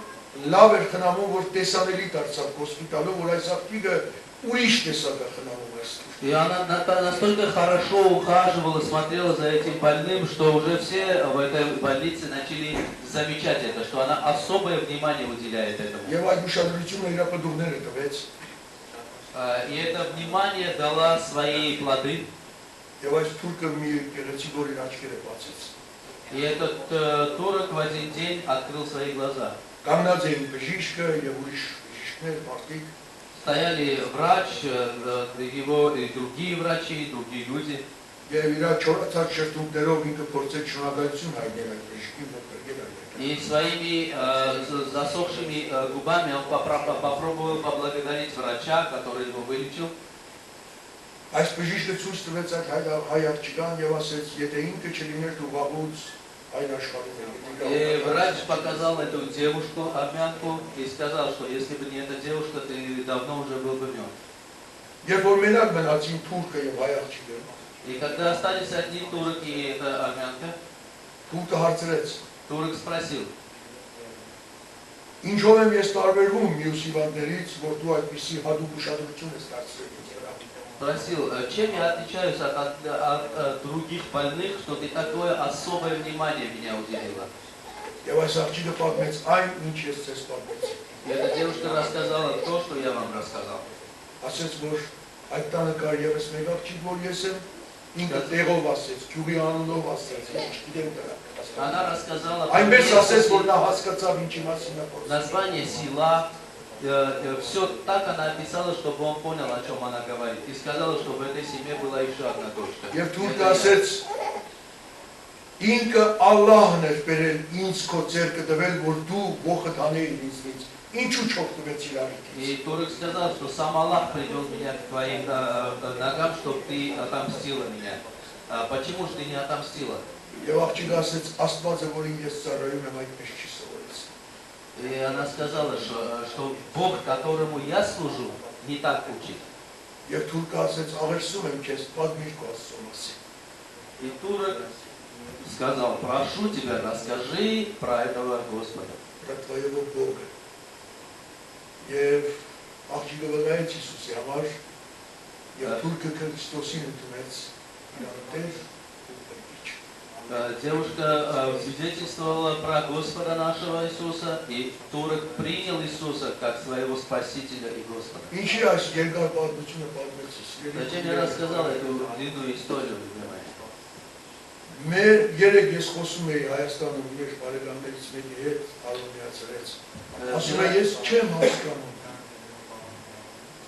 Speaker 2: լավ էր խնամում, որ տեսանելի դարձավ հոսպիտալում, որ այս աղջիկը ուրիշ տեսակ է խնամում այս։
Speaker 1: И она настолько хорошо ухаживала, смотрела за этим больным, что уже все в этой больнице начали замечать это, что она особое внимание уделяет этому.
Speaker 2: Եվ այդ ուշադրությունը իր ապդուղները տվեց։
Speaker 1: И это внимание дала свои плоды.
Speaker 2: Եվ այս թուրքը մի գեղեցիկ որ իր աչքերը բացեց։
Speaker 1: И этот турок в один день открыл свои глаза.
Speaker 2: Կանգնած էին բժիշկը եւ ուրիշ բժիշկներ, մարդիկ։
Speaker 1: Стояли врач, его и другие врачи, и другие люди.
Speaker 2: Եվ իր չորացած շրթունքներով ինքը փորձեց շնորհակալություն հայտնել այդ բժիշկին, որ կրկել այդ։
Speaker 1: И своими засохшими губами он попробовал поблагодарить врача, который его вылечил.
Speaker 2: Այս բժիշկը ցույց տվեց այդ հայ աղջկան եւ ասեց, եթե ինքը չլիներ դու վաղուց այն աշխարհում էր։
Speaker 1: И врач показал эту девушку, армянку, и сказал, что если бы не эта девушка, ты давно уже был бы мертв.
Speaker 2: Երբ որ մենակ մնացին թուրքը եւ հայ աղջիկը,
Speaker 1: И когда остались одни турок и эта армянка,
Speaker 2: թուրքը հարցրեց.
Speaker 1: турок спросил:
Speaker 2: Ինչով եմ ես տարբերվում մյուս հիվանդներից, որ դու այդպիսի հատուկ ուշադրություն ես դարձրել ինձ վրա։
Speaker 1: Спросил, чем я отличаюсь от других больных, что ты такое особое внимание меня уделила?
Speaker 2: Եվ այս աղջիկը պատմեց այն, ինչ ես ցես պատմեցի։
Speaker 1: И эта девушка рассказала то, что я вам рассказал.
Speaker 2: Ասեց, որ այդ տանը կար եւս մեկ աղջիկ, որ ես եմ, ինքը տեղով ասեց, ջուրի անունով ասեց, ինչ գիտեմ դրա։
Speaker 1: Она рассказала
Speaker 2: Այնպես ասեց, որ նա հասկացավ ինչի մասին է խոսում։
Speaker 1: название села, все так она описала, чтобы он понял, о чем она говорит. И сказала, что в этой семье была еще одна дочка.
Speaker 2: Եվ թուրքը ասեց, ինքը Ալլահն էր բերել ինձ քո ձեռքը տվել, որ դու ողդ անեիր ինձնից։ Ինչու չօգտվեց իրարից։
Speaker 1: И турок сказал, что сам Аллах привел меня к твоим ногам, чтобы ты отомстила меня. Почему же ты не отомстила?
Speaker 2: Եվ աղջիկը ասեց, Աստվածը, որին ես ծառայում եմ, այդպես չի սովորեցնում։
Speaker 1: И она сказала, что Бог, которому я служу, не так учит.
Speaker 2: Եվ թուրքը ասեց, աղերսում եմ քեզ, պատմիր քո Աստծո մասին։
Speaker 1: И турок сказал: прошу тебя, расскажи про этого Господа.
Speaker 2: Про твоего Бога։ Եվ աղջիկը վկայեց Հիսուսի համար, եւ թուրքը Քրիստոսին ընդունեց իր Տեր ու Փրկիչ։
Speaker 1: Девушка свидетельствовала про Господа нашего Иисуса, и турок принял Иисуса как своего Спасителя и Господа.
Speaker 2: Ինչի այս երկար պատմությունը պատմեցի։
Speaker 1: Зачем я рассказал эту длинную историю, любимая?
Speaker 2: Մեր երեք ես խոսում էի Հայաստանում մեր բարեկամներից մեկի հետ, Արմենիացրեց։ Ասում է, ես չեմ հասկանում։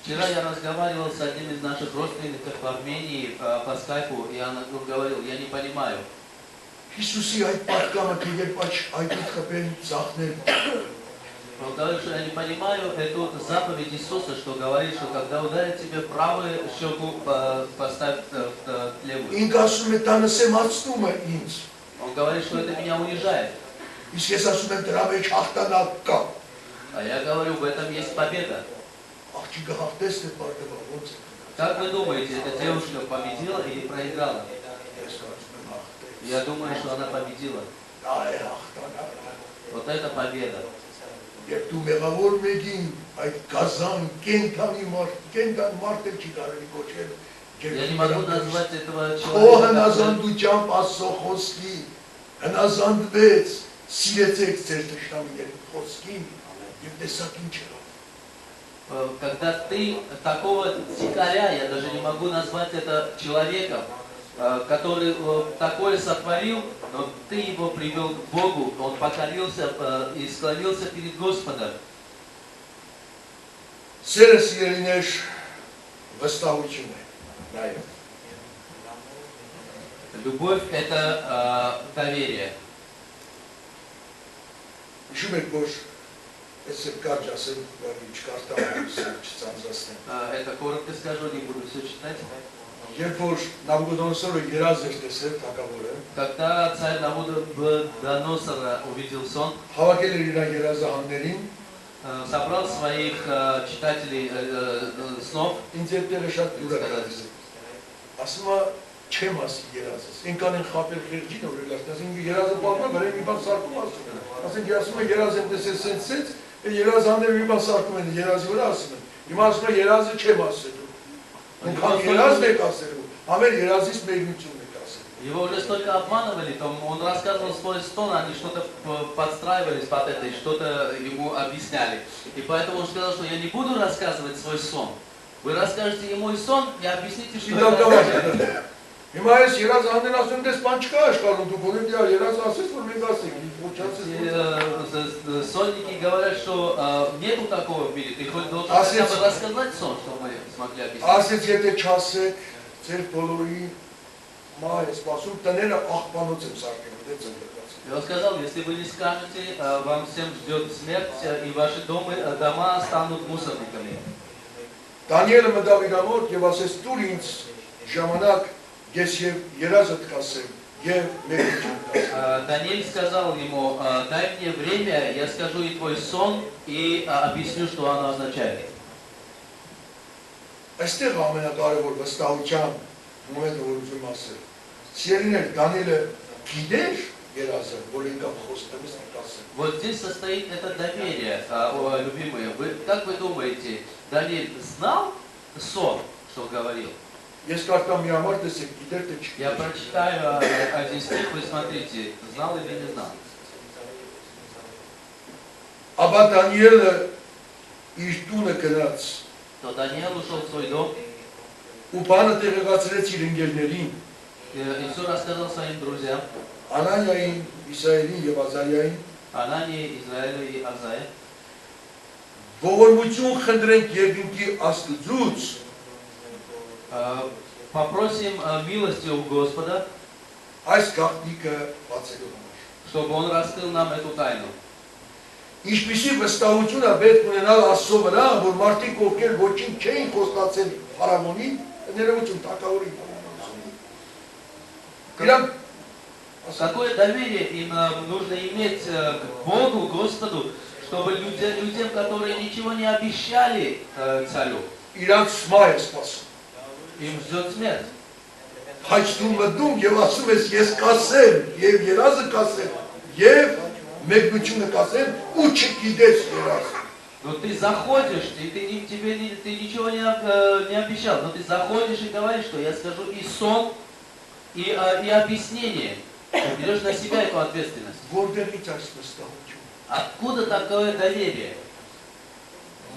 Speaker 1: Вчера я разговаривал с одним из наших родственников в Армении по скайпу, и он говорил: я не понимаю.
Speaker 2: Հիսուսի այդ պատկամը թե երբ այդ խփեն ծախնել։
Speaker 1: Он говорит, что я не понимаю эту заповедь Иисуса, что говорит, что когда ударит тебе правую щеку, поставь левую.
Speaker 2: Ինք ասում է տանսեմ ածնում է ինձ։
Speaker 1: Он говорит, что это меня унижает.
Speaker 2: Իսկ ես ասում եմ դրա մեջ հաղթանակ կա։
Speaker 1: А я говорю, в этом есть победа.
Speaker 2: Աղջիկը հաղթեց թե բարդվա ոնց է։
Speaker 1: Как вы думаете, эта девушка победила или проиграла?
Speaker 2: Ես ասում եմ հաղթեց։
Speaker 1: Я думаю, что она победила.
Speaker 2: Դա է հաղթանակը։
Speaker 1: Вот это победа.
Speaker 2: Երբ դու մեղավոր մեկին այդ գազան կենթանի մարդ էլ չի կարելի կոչել։
Speaker 1: Я не могу назвать этого
Speaker 2: Քո
Speaker 1: человека.
Speaker 2: հնազանդությամբ Աստծո խոսքի հնազանդվեց, սիրեցեք ձեր թշնամիների խոսքին եւ տեսակ ինչ եղավ։
Speaker 1: Когда ты такого дикаря, я даже не могу назвать это человеком, который такое сотворил, но ты его привел к Богу, он покорился и склонился перед Господом.
Speaker 2: Սերը սիրելիներ վստահություն է, նայեք։
Speaker 1: Любовь – это доверие.
Speaker 2: Հիշում եք, որ այս կարճ ասեմ, որ չկարտամ չծանձնացնեմ։
Speaker 1: Это коротко скажу, не буду все читать.
Speaker 2: Երբ որ Նավուգոդոնոսորը երազ էր տեսել թագավորը,
Speaker 1: Когда царь Навуходоносор увидел сон,
Speaker 2: հավաքել էր իր երազահաններին,
Speaker 1: собрал своих читателей снов,
Speaker 2: ինձ այդ տեղը շատ դուր է գալիս։ Ասում է, չեմ ասի երազս։ Ինքան են խապել խիղճին որ լաստած, ինքը երազը պատմում, վրան մի բան սարկում ասում են։ Ասենք ասում է երազ եմ տեսել սենց, երազանները մի բան սարկում են, երազի վրա ասում են։ Հիմա ասում է երազը չեմ ասելու։ Ինքան երազն եք ասելու, ամեն երազից մեկնությունն եք ասելու։
Speaker 1: Его уже столько обманывали, то он рассказывал свой сон, они что-то подстраивались под это и что-то ему объясняли. И поэтому он сказал, что я не буду рассказывать свой сон. Вы расскажете ему и сон и объясните, что это означает.
Speaker 2: Հիմա այս երազաններն ասում դες բան չկա աշխարհում, դու գոնե դիա երազ ասես, որ մենք ասենք,
Speaker 1: И сонники говорят, что нету такого в мире. Ты хоть должен хотя бы рассказать сон, что мы смогли объяснить.
Speaker 2: Ասեց եթե չասեք, ձեր բոլորի մահ է սպասում, տները աղբանոց եմ սարքել, դե ծնկված։
Speaker 1: И он сказал, если вы не скажете, вам всем ждет смерть, и ваши дома станут мусорниками.
Speaker 2: Դանիելը մտավ իր մոտ եւ ասեց՝ «Տուր ինձ ժամանակ, ես եւ երազդ կասեմ, եւ մեկություն կասեմ»։
Speaker 1: Даниэль сказал ему, дай мне время, я скажу и твой сон, и объясню, что оно означает.
Speaker 2: Այստեղ ամենակարևոր վստահության մոմենտը որ ուզում ասել։ Սիրելիներ, Դանիելը գիտեր երազը, որ ինքան խոստումից կասել։
Speaker 1: Вот здесь состоит это доверие, любимые. Как вы думаете, Даниэль знал сон, что говорил?
Speaker 2: Ես կարդամ մի համար տեսեք, գիտեր թե չգիտեր։
Speaker 1: Я прочитаю один стих, вы смотрите, знал или не знал.
Speaker 2: Ապա Դանիելը իր տունը գնաց
Speaker 1: То Даниэл ушел в свой дом
Speaker 2: ու բանը տեղեկացրեց իր ընկերներին,
Speaker 1: и все рассказал своим друзьям,
Speaker 2: Անանիային, Իսայելին եւ Ազարիային,
Speaker 1: Анании, Израилю и Азае.
Speaker 2: ողորմություն խնդրենք երկնքի Աստծուց,
Speaker 1: Попросим милости у Господа,
Speaker 2: այս գաղտնիքը բացելու համար։
Speaker 1: чтобы Он раскрыл нам эту тайну.
Speaker 2: Ինչպիսի վստահություն է պետք ունենալ Աստծո вրա, որ մարդիկ ովքեր ոչինչ չէին խոստացել Փարավոնին, ներողություն թակավորին։ Իրանք
Speaker 1: Какое доверие им нужно иметь к Богу, Господу, чтобы людям, которые ничего не обещали царю,
Speaker 2: իրանք սմա է սպասում։
Speaker 1: им ждет смерть.
Speaker 2: Բայց դու մտնում եւ ասում ես ես կասեմ եւ երազը կասեմ եւ մեկնությունը կասեմ ու չգիտես երազը։
Speaker 1: Но ты заходишь, и ты ничего не обещал, но ты заходишь и говоришь, что я скажу и сон, и объяснение. Ты берешь на себя эту ответственность.
Speaker 2: Որտեղից այս վստահություն։
Speaker 1: Откуда такое доверие?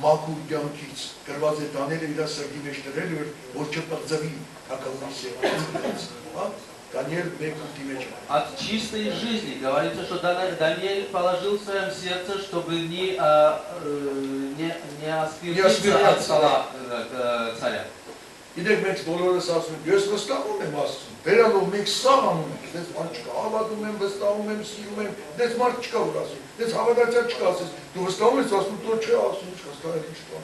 Speaker 2: Մաքուր կյանքից գրված է Դանիելը իր սրտի մեջ դրել որ չպղծվի թակավորի սեղանից, հա? Դանիել 1:8 մեջ։
Speaker 1: От чистой жизни говорится, что Даниэль положил в своем сердце, чтобы не оскверниться от стола царя.
Speaker 2: Գիտեք մենք բոլորս ասում ենք ես վստահում եմ Աստծուն, վերանով մենք սաղ անում ենք, դες բան չկա, հավատում եմ, վստահում եմ, սիրում եմ, դες մարդ չկա որ ասի, դες հավատացյալ չկա ասես, դու վստահում ես Աստծուն, դու չի ասում, չկա, ստահել ինչ տոն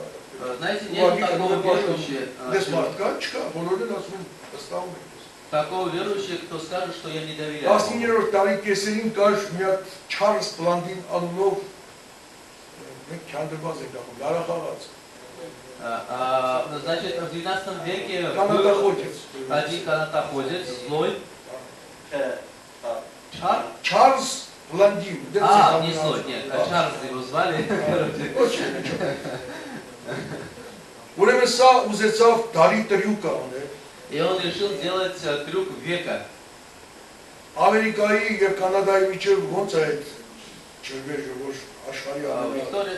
Speaker 1: Знаете, нет такого верующего,
Speaker 2: դες մարդ կա, չկա, բոլորն ասում են վստահում ենք։
Speaker 1: такого верующего, кто скажет, что я не доверяю.
Speaker 2: 19-րդ տարի կեսերին կար մի հատ Չարլզ Բլանդին անունով մենք քանդրված ենք ակում, լարախաղաց։
Speaker 1: Значит, в 12 веке был
Speaker 2: Կանատախոջեց։
Speaker 1: один канатоходец, злой,
Speaker 2: Չարլզ Владимир,
Speaker 1: Не Слой, нет, Чарльз его звали.
Speaker 2: Очень ничего. Ուրեմն սա ուզեցավ դարի տրյուկը անել
Speaker 1: И он решил сделать трюк века.
Speaker 2: Ամերիկայի եւ Կանադայի միջև ոնց է այդ ջրվեժը, որ աշխարհի
Speaker 1: Виктория...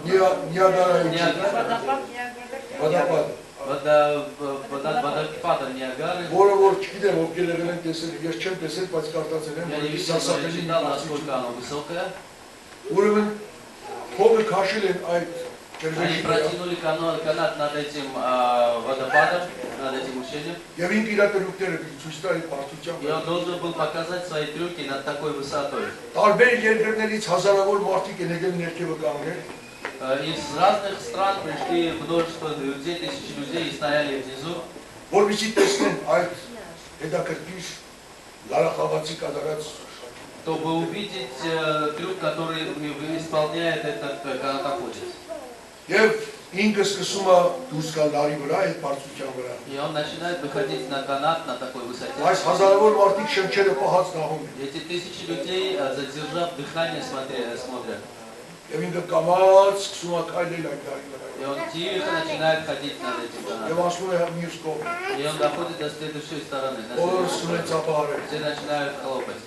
Speaker 2: Նիագարայի
Speaker 3: Водопад Ниагара.
Speaker 2: Водопад
Speaker 1: Водопадом Ниагары.
Speaker 2: որը որ չգիտեմ ովքեր եղել են տեսել, ես չեմ տեսել, բայց կարդացել եմ,
Speaker 1: Я не
Speaker 2: որ
Speaker 1: видел, но я
Speaker 2: սասակելի
Speaker 1: читал, насколько оно высокое.
Speaker 2: Ուրեմն փողը քաշել են այդ
Speaker 1: Они
Speaker 2: ջրվեժի վրա
Speaker 1: протянули канат над этим водопадом, над этим ущельем.
Speaker 2: եւ ինքը իր տրյուկները ցույց տա այդ բարձրությամբ
Speaker 1: И он должен был показать свои трюки над такой высотой.
Speaker 2: տարբեր երկրներից հազարավոր մարդիկ են եկել ներքևը կանգնել
Speaker 1: Из разных стран пришли множество людей, тысячи людей и стояли внизу,
Speaker 2: որովհետեւ տեսնեն այդ հետաքրքիր լարախաղացի կատարած
Speaker 1: чтобы увидеть трюк, который исполняет этот канатоходец.
Speaker 2: եւ ինքը սկսում է դուրս գալ լարի վրա այդ բարձրության վրա
Speaker 1: И он начинает выходить на канат на такой высоте.
Speaker 2: այս հազարավոր մարդիկ շնչերը պահած նահում են
Speaker 1: Эти тысячи людей, задержав дыхание, смотрят.
Speaker 2: եւ ինքը կամած սկսում է քայլել այդ լարի վրա
Speaker 1: И он тихо начинает ходить над этим
Speaker 2: եւ
Speaker 1: канатом.
Speaker 2: ասում է մյուս կողմը
Speaker 1: И он доходит до следующей стороны, на
Speaker 2: բոլորը
Speaker 1: следующую
Speaker 2: սկսում են
Speaker 1: сторону.
Speaker 2: ծափահարել
Speaker 1: Все начинают хлопать.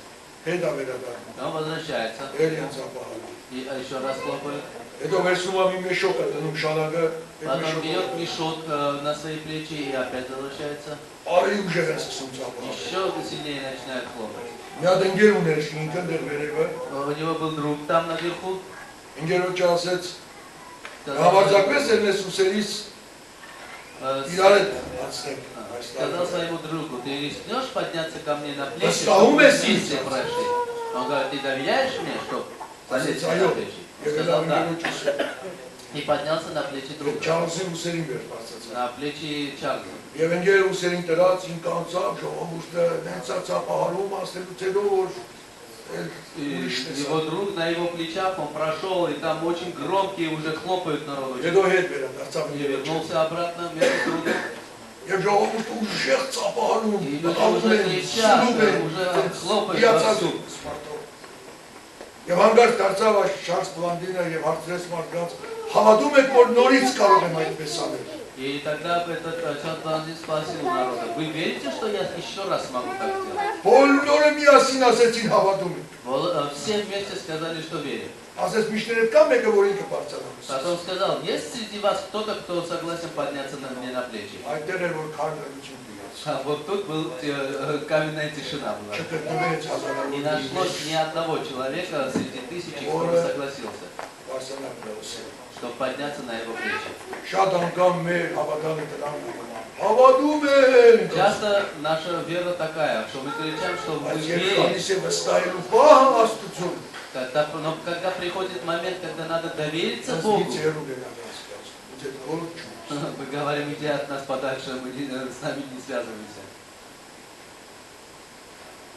Speaker 2: հետա վերադառնում
Speaker 1: И он возвращается
Speaker 2: ել են ծափահարել
Speaker 1: и еще раз хлопает.
Speaker 2: հետո վերցնում է մի մեշոկը դնում շալակը այդ
Speaker 1: Потом
Speaker 2: մեշոկը
Speaker 1: берет мешок на свои плечи и опять возвращается.
Speaker 2: արի ուժեղ են սկսում ծափահարել
Speaker 1: Еще сильнее начинает хлопать.
Speaker 2: մի հատ ընկեր ուներ ինքը դեր վերևը
Speaker 1: У него был друг там наверху.
Speaker 2: ընկերոջը ասեց
Speaker 1: Сказал,
Speaker 2: համարձակվես ելնես ուսերից իրար հետ անցնենք այս
Speaker 1: сказал
Speaker 2: լարը
Speaker 1: своему другу, ты рискнешь подняться ко мне на плечи,
Speaker 2: Восстаум
Speaker 1: чтобы мы
Speaker 2: если
Speaker 1: вместе
Speaker 2: идёт.
Speaker 1: прошли? Он говорит, ты доверяешь мне, что залезть
Speaker 2: Ասեց
Speaker 1: на
Speaker 2: այո
Speaker 1: плечи?
Speaker 2: եւ
Speaker 1: Сказал,
Speaker 2: ելավ
Speaker 1: да.
Speaker 2: ընկերոջը
Speaker 1: И поднялся на плечи друга,
Speaker 2: Չարլզի ուսերին վեր բարձացավ
Speaker 1: на плечи Чарльза.
Speaker 2: Եվ ընկերը ուսերին տրած ինքը անցավ ժողովուրդը նենցա ծափահարում ասելուց հետո որ
Speaker 1: И
Speaker 2: ուրիշն է
Speaker 1: его друг на его плечах, он прошел, и там очень громкие уже хлопают народу.
Speaker 2: հետո հետ վերադարձավ
Speaker 1: И
Speaker 2: ընկերոջը
Speaker 1: вернулся обратно между другом.
Speaker 2: եւ ժողովուրդը ուժեղ ծափահարում
Speaker 1: И люди
Speaker 2: աղում
Speaker 1: уже
Speaker 2: են
Speaker 1: кричат,
Speaker 2: սուլում են
Speaker 1: уже хлопают
Speaker 2: հիացածում
Speaker 1: вовсю.
Speaker 2: սպարտով Եվ հանգարց դարձավ այս Չարլզ Բլանդինը եւ հարցրեց մարդկանց հավատում եք որ նորից կարող եմ այդպես անել
Speaker 1: И тогда этот Чарльз Бландин спросил народа, вы верите, что я еще раз могу так сделать?
Speaker 2: բոլորը միասին ասեցին հավատում ենք
Speaker 1: Все вместе сказали, что верят.
Speaker 2: ասեց միշտերդ կա մեկը որ ինքը բարձրանա
Speaker 1: Потом сказал, есть среди вас кто-то, кто согласен подняться на мне на плечи?
Speaker 2: այդտեղ էր որ քարնալություն դիած
Speaker 1: А вот тут был каменная тишина была.
Speaker 2: չգտնվեց
Speaker 1: Не
Speaker 2: հազարավոր
Speaker 1: нашлось ни одного человека среди тысячи, кто бы согласился,
Speaker 2: բարձրանալուսը
Speaker 1: чтобы подняться на его плечи.
Speaker 2: շատ անգամ մեր հավատալը դրան հավատում ենք
Speaker 1: Часто наша вера такая, что мы кричим, что мы
Speaker 2: բայց երբ
Speaker 1: верим,
Speaker 2: գալիս է վստահելու բահ աստծուն
Speaker 1: но когда приходит момент, когда надо довериться Богу,
Speaker 2: ասից երու գնաց ուզետ որ չու
Speaker 1: мы говорим, иди от нас подальше, с нами не связывайся.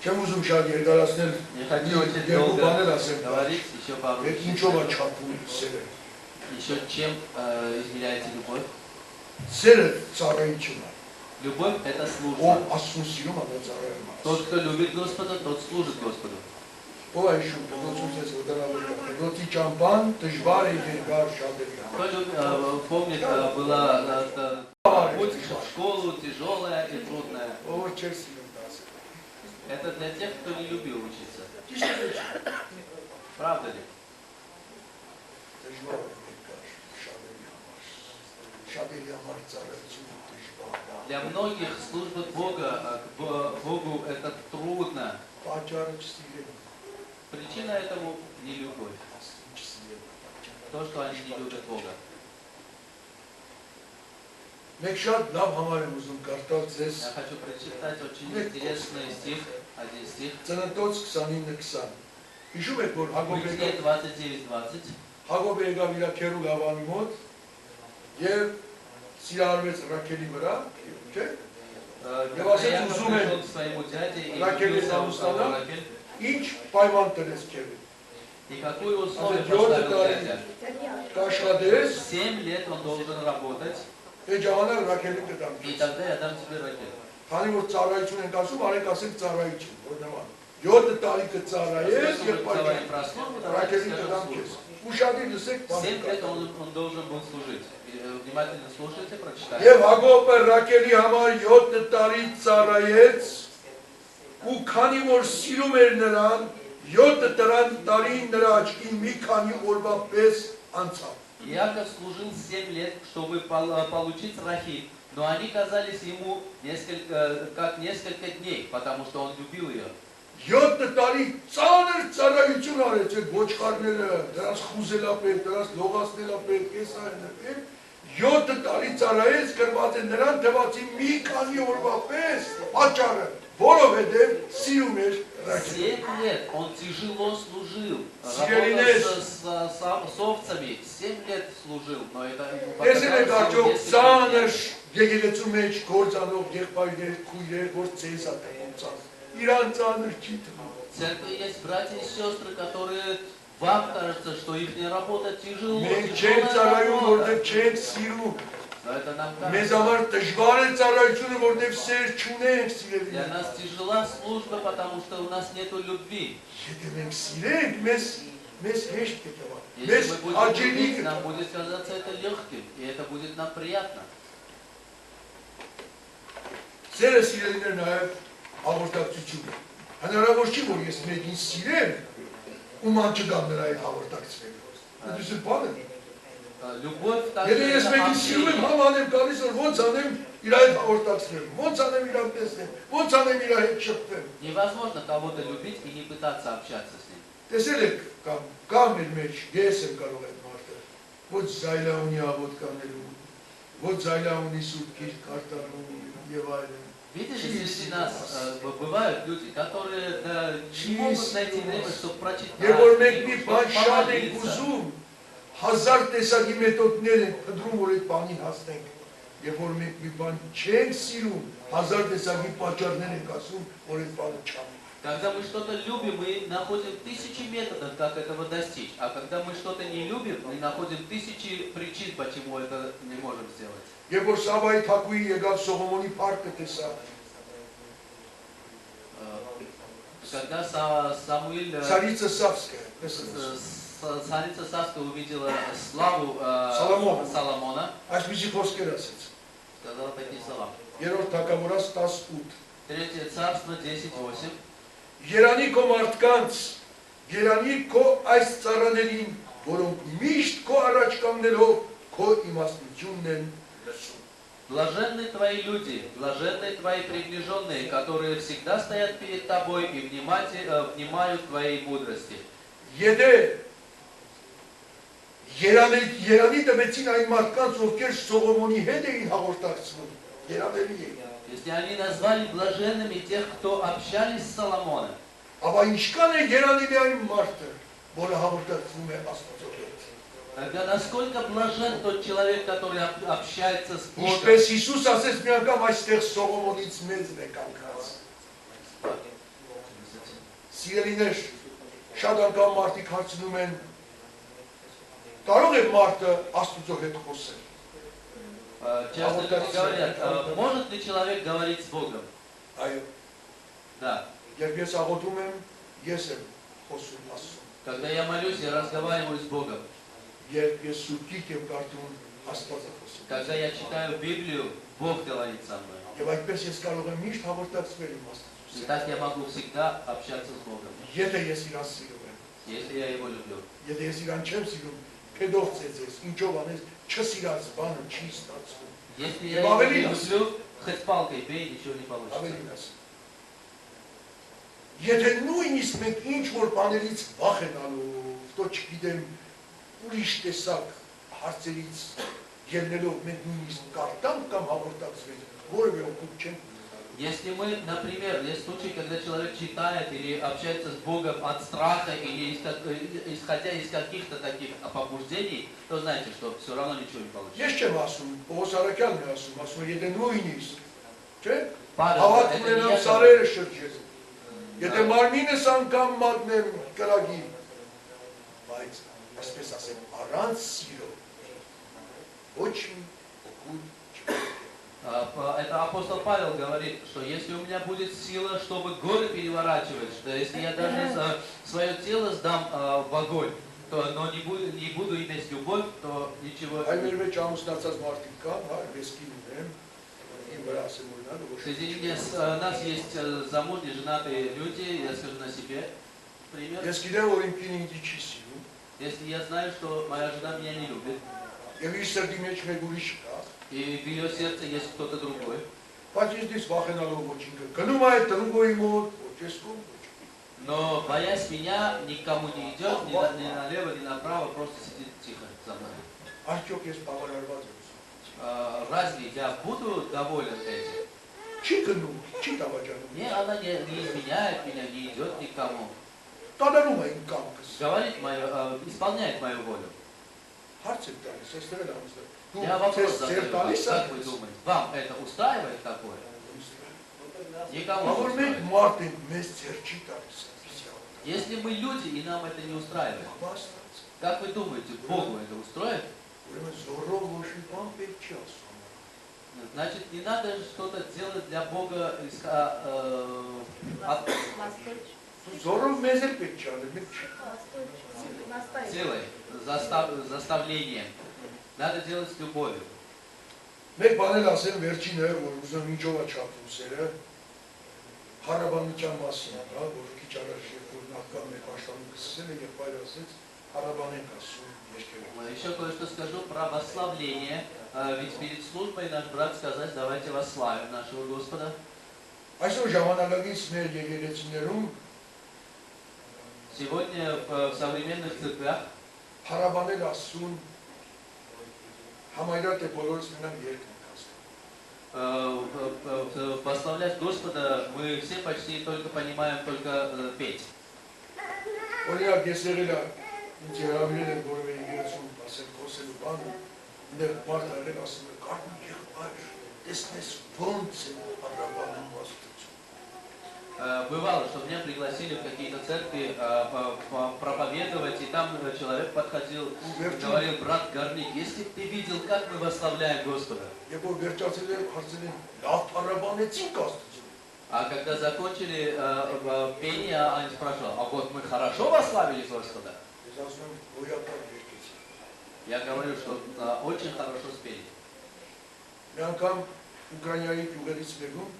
Speaker 2: չեմ ուզում շատ երկարացնել
Speaker 1: Не хочу очень
Speaker 2: երկու
Speaker 1: долго
Speaker 2: բաներ ասեմ
Speaker 1: говорить, еще пару
Speaker 2: այդ
Speaker 1: вещей.
Speaker 2: ինչով է չափում սերը
Speaker 1: Еще чем измеряется любовь?
Speaker 2: սերը ծառայությունն է
Speaker 1: Любовь – это служба.
Speaker 2: ով աստծուն սիրում է դա ծառայում է
Speaker 1: Тот, кто любит Господа, тот служит Господу.
Speaker 2: ով է հիշում դոծուց ես վտարավոր դոծի ճամփան դժվար է երկար շատ է
Speaker 1: Кто помнит, была путь в школу тяжелая и трудная.
Speaker 2: ով չէր սիրում դասը
Speaker 1: Это для тех, кто не любил учиться.
Speaker 2: ճիշտ է չէ
Speaker 1: Правда ли?
Speaker 2: դժվար է երկար շատերի համար ծառայությունը դժվար է
Speaker 1: Для многих служба Богу это трудно.
Speaker 2: պատճառը չսիրել
Speaker 1: Причина этому не любовь.
Speaker 2: չսիրել
Speaker 1: То, что они не любят Бога.
Speaker 2: Մեկ շատ լավ համար եմ ուզում կարդալ ձեզ
Speaker 1: Я хочу прочитать очень интересный стих, один стих.
Speaker 2: Ծննդոց 29:20 Հիշում եք որ
Speaker 1: Бытие 29:20.
Speaker 2: Հակոբը եկավ իր քերու Լավանի մոտ եւ սիրարվեց Ռաքելի վրա, չէ՞։
Speaker 1: Когда Яков пришел к своему дяде и влюбился в Рахель,
Speaker 2: Ինչ պայման տրեց քերու։
Speaker 1: и какую условие
Speaker 2: Յոթ
Speaker 1: поставил
Speaker 2: տարի
Speaker 1: дядя?
Speaker 2: կաշխատես,
Speaker 1: 7 лет он должен работать,
Speaker 2: այդ ժամանակ Ռաքելին կտամ։
Speaker 1: и тогда я дам тебе Рахель.
Speaker 2: Քանի որ ծառայություն ենք ասում, արեք ասեք ծառայություն, որ նման։ 7 տարի կծառայես
Speaker 1: Поскольку
Speaker 2: եւ
Speaker 1: мы говорим
Speaker 2: պայքարես։
Speaker 1: про службу, давайте
Speaker 2: Ռաքելի
Speaker 1: скажем
Speaker 2: կդամ քեզ։
Speaker 1: службу.
Speaker 2: Ուշադիր լսեք
Speaker 1: 7 лет
Speaker 2: բանը։
Speaker 1: он должен был служить. Внимательно слушайте, прочитайте.
Speaker 2: Եվ Հակոբը Ռաքելի համար 7 տարի ծառայեց ու քանի որ սիրում էր նրան 7 տարի նրա աչքին մի քանի օրվա պես անցավ։
Speaker 1: Иаков служил 7 лет, чтобы получить Рахиль, но они казались ему как несколько дней, потому что он любил ее.
Speaker 2: 7 տարի ծանր ծառայություն արեց այդ ոչխարները, դրանց խուզելապետ, դրանց լողացնելապետ, կեսարնապետ, 7 տարի ծառայեց գրված է նրան թվացի մի քանի օրվա պես աճարը, որովհետև սիրում էր Ռաքելին։
Speaker 1: 7 лет он тяжело служил,
Speaker 2: Сиренинес.
Speaker 1: работал с овцами, 7 лет служил, но это ему
Speaker 2: Տեսել եք
Speaker 1: показалось
Speaker 2: արդյոք
Speaker 1: несколько
Speaker 2: ծանր
Speaker 1: дней.
Speaker 2: եկեղեցու մեջ գործանող եղբայրներ, քույրեր, որ ցեզ է տոնցած։ Իրան ծանր չի թվում։
Speaker 1: В церкви есть братья и сестры, которые вам кажется, что их работа тяжело,
Speaker 2: Մենք չենք
Speaker 1: тяжелая
Speaker 2: ծառայում,
Speaker 1: работа.
Speaker 2: որտեղ չենք սիրում։
Speaker 1: Но это нам
Speaker 2: Մեզ
Speaker 1: кажется.
Speaker 2: համար դժվար է ծառայությունը, որտեղ սեր չունենք
Speaker 1: Для
Speaker 2: սիրելիներ։
Speaker 1: нас тяжела служба, потому что у нас нету любви.
Speaker 2: Եթե մենք սիրենք, մեզ հեշտ կտվա։ Մեզ
Speaker 1: Если мы будем
Speaker 2: աջելի
Speaker 1: любить,
Speaker 2: կտվա։
Speaker 1: нам будет казаться это легким, и это будет нам приятно.
Speaker 2: Սերը սիրելիներ նաև հաղորդակցություն է։ Հնարավոր չի, որ ես մեկին սիրեմ, ու ման չգամ նրա հետ հաղորդակցվելու։ Դա բան է։
Speaker 1: Любовь также
Speaker 2: Եթե ես
Speaker 1: это
Speaker 2: մեկին սիրում եմ,
Speaker 1: общение.
Speaker 2: համանեմ գալիս որ ոնց անեմ իր հետ հաղորդակցվեմ, ոնց անեմ իրան տեսնեմ, ոնց անեմ իր հետ շփվեմ։
Speaker 1: Невозможно кого-то любить и не пытаться общаться с ним.
Speaker 2: Տեսել եք կամ մեր մեջ ես եմ կարող այդ մարդը, ոչ զայլա ունի աղոտ կանելու, ոչ զայլա ունի սուրբ գիրք կարտանում եւ այլն։
Speaker 1: Видите, среди нас бывают люди, которые не могут найти время, чтобы прочитать.
Speaker 2: Եվ որ մենք մի
Speaker 1: книгу,
Speaker 2: բան
Speaker 1: чтобы
Speaker 2: շատ ենք
Speaker 1: помолиться.
Speaker 2: ուզում, 1000 տեսակի մեթոդներ ենք փնտրում, որ այդ բանին հասնենք։ Եվ որ մենք մի բան չենք սիրում, 1000 տեսակի պատճառներ ենք ասում, որ այդ բանը չանենք։
Speaker 1: Когда мы что-то любим, мы находим тысячи методов, как этого достичь. А когда мы что-то не любим, мы находим тысячи причин, почему это не можем сделать.
Speaker 2: Եվ որ Սավայի թակուի եկավ Սողոմոնի փառքը տեսա,
Speaker 1: Когда Самуиль,
Speaker 2: Царица Савская,
Speaker 1: царица Савская увидела славу Соломона,
Speaker 2: այսպիսի խոսքեր ասեց։
Speaker 1: сказала такие слова.
Speaker 2: Երրորդ թագավորաց 18
Speaker 1: Третье царство 10:8.
Speaker 2: Երանի քո մարդկանց, երանի քո այս ծառաներին, որոնք միշտ քո առաջ կանգնելով քո իմաստությունն են լսում։
Speaker 1: Блаженны твои люди, блаженны твои приближенные, которые всегда стоят перед тобой и внимают твоей мудрости.
Speaker 2: Եթե Երանի տվեցին այն մարդկանց, ովքեր Սողոմոնի հետ էին հաղորդակցվում, երանելի է։
Speaker 1: Если они назвали блаженными тех, кто общались с Соломоном,
Speaker 2: Ապա ինչքան է երանելի այն մարդը, որը հաղորդակցվում է Աստծո հետ։
Speaker 1: тогда насколько блажен тот человек, который общается с Богом.
Speaker 2: Ինչպես Հիսուս ասեց մի անգամ այստեղ Սողոմոնից մեծն է կանգնած։ Սիրելիներ, շատ անգամ մարդիկ հարցնում են, կարող է մարդը Աստծո հետ խոսել։
Speaker 1: Часто люди говорят, может ли человек говорить с Богом?
Speaker 2: Այո,
Speaker 1: Да.
Speaker 2: երբ ես աղոթում եմ, ես եմ խոսում Աստծո։
Speaker 1: Когда я молюсь, я разговариваю с Богом.
Speaker 2: Երբ ես սուրբիկ եմ կարդում, Աստված է խոսում։
Speaker 1: Когда я читаю Библию, Бог говорит со мной.
Speaker 2: Եվ այդպես ես կարող եմ միշտ հաղորդակցվել իմ Աստծո
Speaker 1: И
Speaker 2: հետ։
Speaker 1: так я могу всегда общаться с Богом,
Speaker 2: Եթե ես իրան սիրում եմ,
Speaker 1: если я Его люблю.
Speaker 2: եթե ես իրան չեմ սիրում, փեդող ծեծես, ինչով անես, չսիրած բանը չի ստացվում։
Speaker 1: Если я Его не люблю, хоть палкой бей, ничего не получится.
Speaker 2: Ավելին ասեմ։ Եթե նույնիսկ մենք ինչ որ բաներից վախենալու, то չգիտեմ, ուրիշ տեսակ հարցերից ելնելով մենք նույնիսկ կարտանք կամ հաղորդակցվենք, որևէ օգուտ չենք։
Speaker 1: Если мы, например, есть случаи, когда человек читает или общается с Богом от страха или исходя из каких-то таких побуждений, то знаете, что все равно ничего не получится.
Speaker 2: Ես չեմ ասում, Պողոս Արաքյանն է ասում, եթե նույնիսկ, չէ՞,
Speaker 1: Պարզ,
Speaker 2: հավատ
Speaker 1: это
Speaker 2: ունենամ
Speaker 1: не я
Speaker 2: սարերը շրջես, եթե մարմինս անգամ մատնեմ կրագի, բայց, ասպես ասեմ, առանց սիրո, ոչ մի օգուտ չկա։
Speaker 1: Это апостол Павел говорит, что если у меня будет сила, чтобы горы переворачивать, что если я даже свое тело сдам в огонь, но не буду иметь любовь, то ничего
Speaker 2: Այլ
Speaker 1: не
Speaker 2: մեր մեջ ամուսնացած մարդիկ կան, հա, լեսկին ունեմ, իմ вրա ասեմ օրինակ, որ
Speaker 1: Среди нас есть замужние, женатые люди, я скажу на себе пример.
Speaker 2: ես գիտեմ, որ իմ կինը ինձ չի սիրում,
Speaker 1: Если я знаю, что моя жена меня не любит,
Speaker 2: եւ իր սրտի մեջ մեկ ուրիշ կա,
Speaker 1: и в ее сердце есть кто-то другой,
Speaker 2: բայց ես դից վախենալով ոչինչ գնում այդ տնուգոյի մոտ, ոչ ես կողմ, ոչ
Speaker 1: но боясь меня, никому не идет, ни налево, ни направо, просто сидит тихо за мной.
Speaker 2: արդյոք ես բավարարված եմ։
Speaker 1: Разве я буду доволен этим?
Speaker 2: Չի գնում, չի դավաճանում։
Speaker 1: Не, она не изменяет меня, не идет никому.
Speaker 2: Տանանում է իմ կամքս։
Speaker 1: Говорит исполняет мою волю.
Speaker 2: Հարց եմ տալիս, ես դեռ եմ
Speaker 1: Я вопрос
Speaker 2: ասել։
Speaker 1: задаю,
Speaker 2: տալիս
Speaker 1: как вы думаете, вам это устраивает такое? Никому не
Speaker 2: Որ մենք
Speaker 1: устраивает.
Speaker 2: մարդ ենք, մեզ ձեր չի տալիս։
Speaker 1: Если мы люди, и нам это не устраивает,
Speaker 2: Բաստած։
Speaker 1: как вы думаете, Богу это устроит?
Speaker 2: Ուրեմն զորով ոչ մի բան պետք չի ասում։
Speaker 1: Значит, не надо что-то делать для Бога
Speaker 3: Настойчиво.
Speaker 2: Զորով մեզ էլ պետք չի անել, մենք չի։
Speaker 3: Настаивать.
Speaker 1: силой, заставлением. Надо делать с любовью.
Speaker 2: Մեկ բան էլ ասեմ վերջինը, որ ուզում ինչով է չափում սերը, հարաբանության մասին, հա, որ քիչ առաջ երբ որ նախքան մեր պաշտպանում սկսել է, երբ այլ ասեց, հարաբանենք ասում երկերով։
Speaker 1: Еще кое-что скажу про восславление. Ведь перед службой наш брат сказать, давайте восславим нашего Господа.
Speaker 2: Այսօր ժամանակակից մեր եկեղեցիներում
Speaker 1: Сегодня в современных церквях
Speaker 2: հարաբանել ասում համայնա թե բոլորս մենակ երկ ենք ասում։
Speaker 1: Восславлять Господа мы все почти только понимаем только петь.
Speaker 2: Օրինակ ես եղել եմ ինձ հրավիրել են որևէ եկեղեցում ասել խոսելու բանը, այնտեղ մարդը եղել ասում է կարմիր եղբայր, տեսնես ոնց է հարաբանում Աստծուն։
Speaker 1: Бывало, что меня пригласили в какие-то церкви проповедовать, и там человек подходил и говорил, брат Горник, если бы ты видел, как мы восславляем Господа.
Speaker 2: Երբ որ վերջացել եմ, հարցել եմ, լավ հարաբանեցինք Աստծուն։
Speaker 1: А когда закончили пение, они спрашивали, а вот мы хорошо восславили Господа?
Speaker 2: Ես ասում եմ, գոյատար երկեցի։
Speaker 1: Я говорю, что очень хорошо спели.
Speaker 2: Մի անգամ Ուկրաինայի գյուղերից մեկում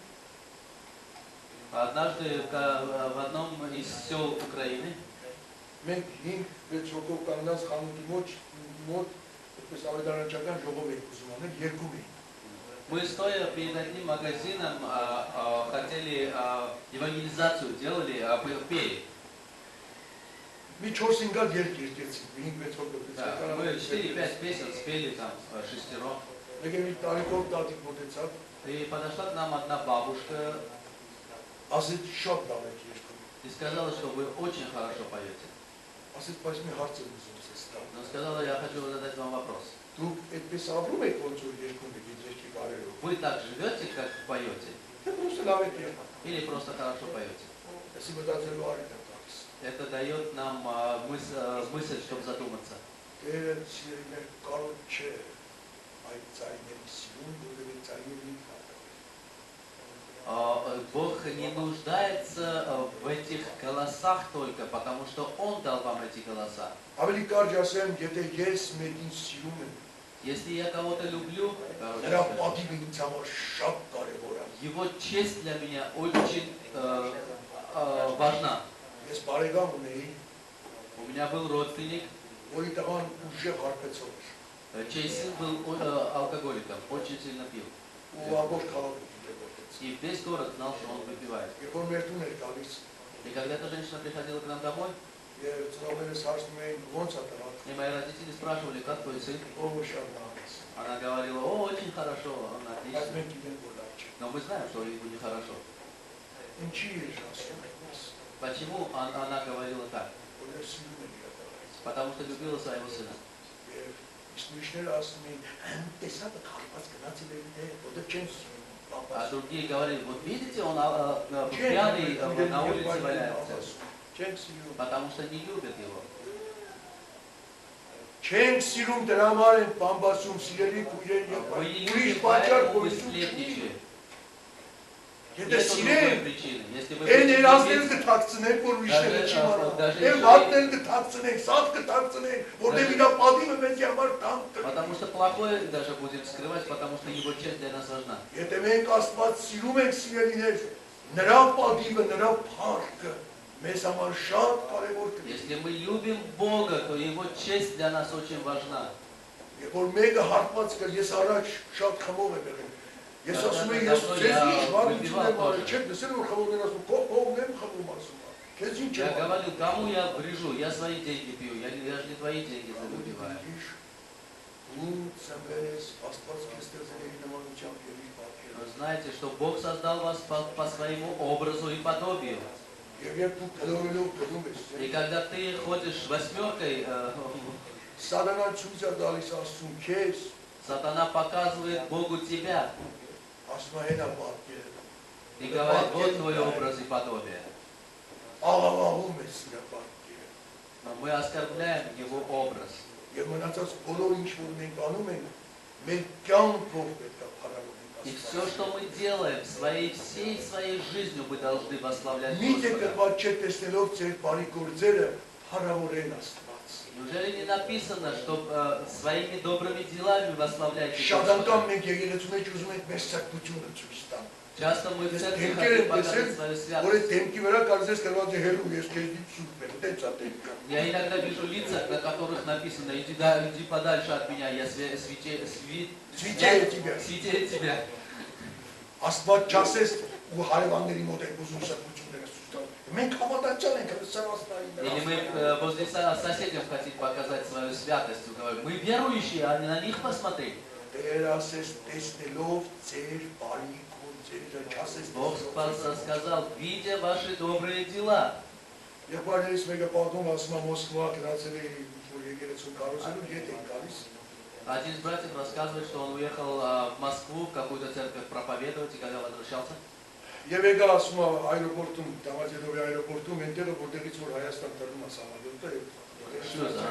Speaker 1: Однажды в одном из сел Украины
Speaker 2: մենք 5-6 հոգով կանգնած խանութի մոտ այդպես ավետարանչական ժողով ենք ուզում անել, երկում ենք։
Speaker 1: мы, стоя перед одним магазином, хотели евангелизацию делали, пели.
Speaker 2: Մի 4-5 հատ երկ երկեցինք, 5-6 հոգով։
Speaker 1: Да, мы 4-5 песен спели там шестером.
Speaker 2: Մեկ մի տարիքով տատիկ մոտեցավ,
Speaker 1: И подошла к нам одна бабушка
Speaker 2: ասեց շատ լավ եք երկում։
Speaker 1: и сказала, что вы очень хорошо поете.
Speaker 2: Ասեց, բայց մի հարց եմ ուզում ցես տալ։
Speaker 1: Но сказала, я хочу задать вам вопрос.
Speaker 2: Դուք այդպես ապրում եք ոնց որ երկում եք երկի բարերով։
Speaker 1: Вы так живете, как поете?
Speaker 2: Թե просто լավ եք երկում։
Speaker 1: Или просто хорошо поете?
Speaker 2: Այսի մտածելու արիք եմ տալիս։
Speaker 1: Это дает нам мысль, чтобы задуматься.
Speaker 2: Տերը սիրել կարող չէ այդ ցայների սիրուն, որովհետև ցայների
Speaker 1: Бог не нуждается в этих голосах только, потому что Он дал вам эти голоса.
Speaker 2: Ավելի կարճ ասեմ, եթե ես մեկին սիրում եմ,
Speaker 1: Если я кого-то люблю,
Speaker 2: նրա պատիվը ինձ համար շատ կարևոր է։
Speaker 1: его честь для меня очень важна.
Speaker 2: Ես բարեկամ ունեի,
Speaker 1: У меня был родственник,
Speaker 2: որի տղան ուժեղ հարբեցող էր։
Speaker 1: чей сын был алкоголиком, очень сильно пил.
Speaker 2: Ու ամբողջ քաղաքը գիտեր որտեղ։
Speaker 1: И весь город знал, что он выпивает.
Speaker 2: Երբ որ մեր տուն էր գալիս,
Speaker 1: И когда эта женщина приходила к нам домой,
Speaker 2: եւ ծնողներս հարցնում էին ոնց է տղան,
Speaker 1: и мои родители спрашивали, как твой сын,
Speaker 2: ով շատ լավ է։
Speaker 1: она говорила, о, очень хорошо, он
Speaker 2: Բայց
Speaker 1: отлично.
Speaker 2: մենք գիտենք որ լավ չէ։
Speaker 1: Но мы знаем, что ему нехорошо.
Speaker 2: Ինչի էր ասում այդպես։
Speaker 1: Почему она говорила так?
Speaker 2: Որ սիրում է իր տղան։
Speaker 1: Потому что любила своего сына.
Speaker 2: Եվ իսկույնները ասում էին, տեսա՞ը խաղված գնացել է դե, որտեղ չեն սիրում։
Speaker 1: А другие говорили, вот видите, он пьяный на улице валяется.
Speaker 2: Չեն սիրում։
Speaker 1: Потому что не любят его.
Speaker 2: Չենք սիրում դրա համար են բամբասում սիրելի քույրեր եւ
Speaker 1: Вы не
Speaker 2: ուրիշ
Speaker 1: любите,
Speaker 2: պատճառ
Speaker 1: поэтому вы
Speaker 2: գույսում չունի։
Speaker 1: сплетничаете.
Speaker 2: Եթե
Speaker 1: Нет другой
Speaker 2: սիրեն,
Speaker 1: причины. Если вы
Speaker 2: են
Speaker 1: будете
Speaker 2: երազներ
Speaker 1: любить,
Speaker 2: կթաքցնենք, որ ուրիշները
Speaker 1: Դաժե,
Speaker 2: չիմանան։
Speaker 1: դաժե
Speaker 2: Են
Speaker 1: ինչ-
Speaker 2: վատներ կթաքցնենք, սաղ կթաքցնենք, որտեղ իր պատիվը մեզ համար տանք։
Speaker 1: потому что плохое даже будем скрывать, потому что его честь для нас важна.
Speaker 2: Եթե մենք Աստված սիրում ենք սիրելիներ, նրա պատիվը, նրա փառքը մեզ համար շատ կարևոր կլինի։
Speaker 1: Если мы любим Бога, то его честь для нас очень важна.
Speaker 2: Երբ որ մեկը հարբած կար, ես առաջ շատ խմող եմ եղել։ Ես ասում եմ, ես ձեզ ինչ վարություն եմ արել, չեք լսել, որ խմողն են ասում, կողմ եմ խմում ասում։ Քեզ ինչ
Speaker 1: Я
Speaker 2: եմ արել։
Speaker 1: говорю, кому я врежу, я свои деньги пью, я же не твои деньги выпиваю.
Speaker 2: Ու ծնվես Աստված քեզ ստեղծել իր նմանությամբ եւ իր պատկերով։
Speaker 1: Вы знаете, что Бог создал вас по своему образу и подобию.
Speaker 2: Եվ երբ դու գլորելով գնում ես,
Speaker 1: И когда ты ходишь восьмеркой,
Speaker 2: սատանան ցույց է տալիս Աստծուն քեզ,
Speaker 1: сатана показывает Богу тебя
Speaker 2: ասում է հենա պատկերը։
Speaker 1: и говорит, вот твой образ и подобие.
Speaker 2: Աղավաղում ես իր պատկերը։
Speaker 1: Но мы оскорбляем его образ.
Speaker 2: Եվ մնացած բոլոր ինչ որ մենք անում ենք, մեր կյանքով պետք է փառաբանենք
Speaker 1: И
Speaker 2: Աստծուն։
Speaker 1: все, что мы делаем, всей своей жизнью мы должны восславлять
Speaker 2: Միթե
Speaker 1: Господа.
Speaker 2: կրված չէ տեսնելով ձեր բարի գործերը փառավորեն Աստված։
Speaker 1: Неужели не написано, что своими добрыми делами восславляйте
Speaker 2: Շատ
Speaker 1: Господа?
Speaker 2: անգամ մենք եկեղեցու մեջ ուզում ենք մեր սակությունը ցույց տալ։
Speaker 1: Часто мы в церкви
Speaker 2: Դեմքեր
Speaker 1: хотим
Speaker 2: են
Speaker 1: показать
Speaker 2: տեսել,
Speaker 1: свою
Speaker 2: որ
Speaker 1: святость.
Speaker 2: այդ դեմքի վրա կարծես գրված է հերու, ես քեզնից սուրբ եմ, դենց է դեմքը։
Speaker 1: Я иногда вижу лица, на которых написано, иди подальше от меня, я святее тебя.
Speaker 2: Աստված չասես ու հարևանների մոտ եք ուզում սակությունները ցույց տալ։ Մենք հավատացյալ ենք,
Speaker 1: Или мы возле соседям хотим показать свою святость, говорим, мы верующие, а не на них посмотри.
Speaker 2: Տեր ասես տեսնելով ձեր բարի գործերը, չասես
Speaker 1: Бог сказал, видя ваши добрые дела.
Speaker 2: Եղբայրներից մեկը պատմում ասում է Մոսկվա գնացել է որ եկեղեցու կառուցելու ետ են գալիս։
Speaker 1: Один из братьев рассказывает, что он уехал в Москву в какую-то церковь проповедовать, и когда возвращался,
Speaker 2: Եվ եկա ասում է այրոպորտում, Դամատեդովի այրոպորտում, այնտեղը որտեղից որ Հայաստան տրնում է սամալյոտը։
Speaker 1: что за?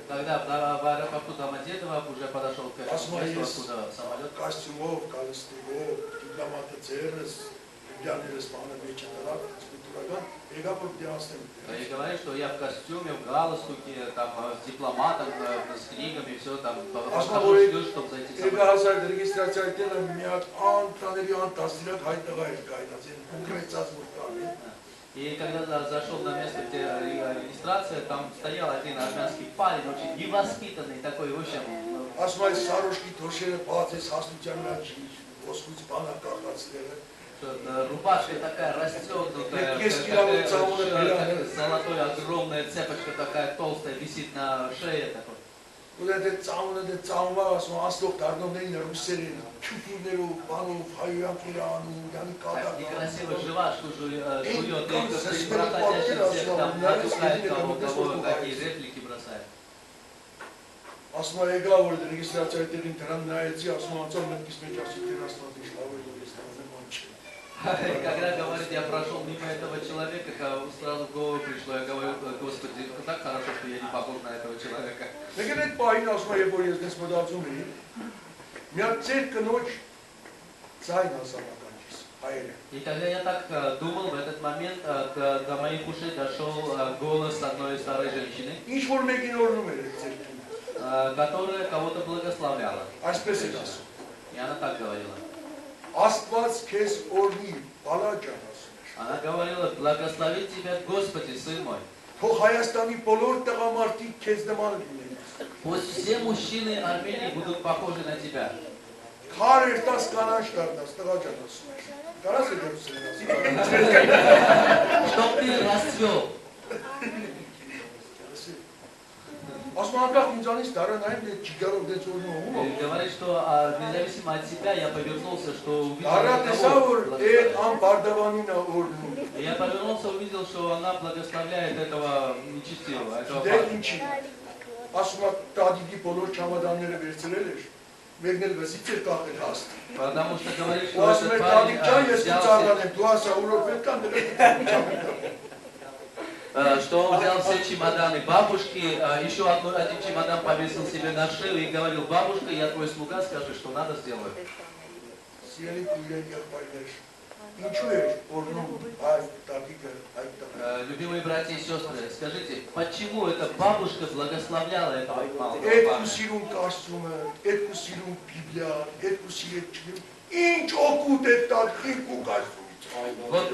Speaker 1: Когда в аэропорту Домодедово уже подошел к этому месту, откуда самолет.
Speaker 2: Կոստյումով, կալստուգով, դիպլոմատը ծերս, դիաներս բանը մեջը դրակ, կուլտուրական, եկա որ դիանստեմ։
Speaker 1: И говорит, что я в костюме, в галстуке, там, с дипломатом, с книгами, все там, подхожу, жду, чтобы зайти в
Speaker 2: Եկա
Speaker 1: самолет.
Speaker 2: հասար ռեգիստրացիայի տեղը մի հատ անտաների անտասիրակ հայտեղա էր կայնած, են կոնկրեցած որ տալի։
Speaker 1: И когда зашел на место, где регистрация, там стоял один армянский парень, очень невоспитанный такой, в общем,
Speaker 2: Ասում այս սարոշկի թոշերը բաց ես հաստության նա չի, ոսկուց բանա կախացները։
Speaker 1: рубашка такая расстегнутая,
Speaker 2: Есть
Speaker 1: как
Speaker 2: килограмм
Speaker 1: золотой огромная цепочка такая толстая висит на шее такой.
Speaker 2: Ու դա ծամոնը ծամվա ասում աստող դառնողներին ռուսերեն, քյուքուրներով, բանով, հայոյանքներ անում, դանի
Speaker 1: Так некрасиво
Speaker 2: կատակ։
Speaker 1: жвачку жует, и проходящих всех там матюкает кого какие реплики бросает.
Speaker 2: Ասում է եկա որ ռեգիստրացիայի տեղին դրան նայեցի, ասում անցավ մտքից մեջ ասի դեր աստված իշլավ է որ ես տանը ման չի։
Speaker 1: Когда, говорит, я прошел мимо этого человека, сразу в голову пришло, я говорю, Господи, так хорошо, что я не похож на этого человека.
Speaker 2: Եկել այդ պահին ասում է, որ ես դες մտածում էի, մի հատ ձեր կնոջ ձայն հասարականքից, հայերը։
Speaker 1: И когда я так думал, в этот момент до моих ушей дошел голос одной старой женщины,
Speaker 2: Ինչ որ մեկին օրնում էր այդ ձեր կինը։
Speaker 1: которая кого-то благословляла.
Speaker 2: Այսպես էր ասում։
Speaker 1: И она так говорила.
Speaker 2: Աստված քեզ օրնի, բալաջան ասում էր։
Speaker 1: Она говорила, благослови тебя Господи, сын мой.
Speaker 2: Թող Հայաստանի բոլոր տղամարդիկ քեզ նման լինեն։
Speaker 1: Пусть все мужчины Армении будут похожи на тебя.
Speaker 2: Քար երտաս կանանչ դառնաս, տղաջան ասում էր։ Կարաս է դերուսեն ասում։
Speaker 1: Чтоб ты расцвел.
Speaker 2: Ասում անկախ ինձանից դարան այն դե ճիգարով դեց օրնում ում։
Speaker 1: И говорит, что независимо от себя я повернулся, что увидел
Speaker 2: Դարա տեսա որ
Speaker 1: кого
Speaker 2: այդ
Speaker 1: благословляет.
Speaker 2: անբարդավանին է օրնում։
Speaker 1: Я повернулся, увидел, что она благословляет этого нечестивого, этого
Speaker 2: Դե
Speaker 1: парня.
Speaker 2: ինչի։ Ասում է տադիդի բոլոր չամադանները վերցրել էր։ Մեկն էլ վսից էր կախել հաստ։
Speaker 1: Потому что говорит,
Speaker 2: Ու
Speaker 1: что
Speaker 2: ասում
Speaker 1: этот
Speaker 2: է
Speaker 1: парень
Speaker 2: տադիկ ջան ես
Speaker 1: взял
Speaker 2: կծառան եմ, դու ասա ուրոք պետք է դրել։
Speaker 1: что он взял все чемоданы бабушки, еще один чемодан повесил себе на шею и говорил: бабушка, я твой слуга, скажи, что надо, сделаю.
Speaker 2: Սիրելի քույրեր, եղբայրներ, ինչու է օրնում այդ տատիկը, այդ տղան։
Speaker 1: Любимые братья и сестры, скажите, почему эта бабушка благословляла этого малого
Speaker 2: Այդ
Speaker 1: парня?
Speaker 2: ուսիրուն կաշտումը, այդ ուսիրուն Բիբլիան, այդ ուսիրուն չլին, ինչ օգուտ է տալ խիք ու կաշտումից։
Speaker 1: Вот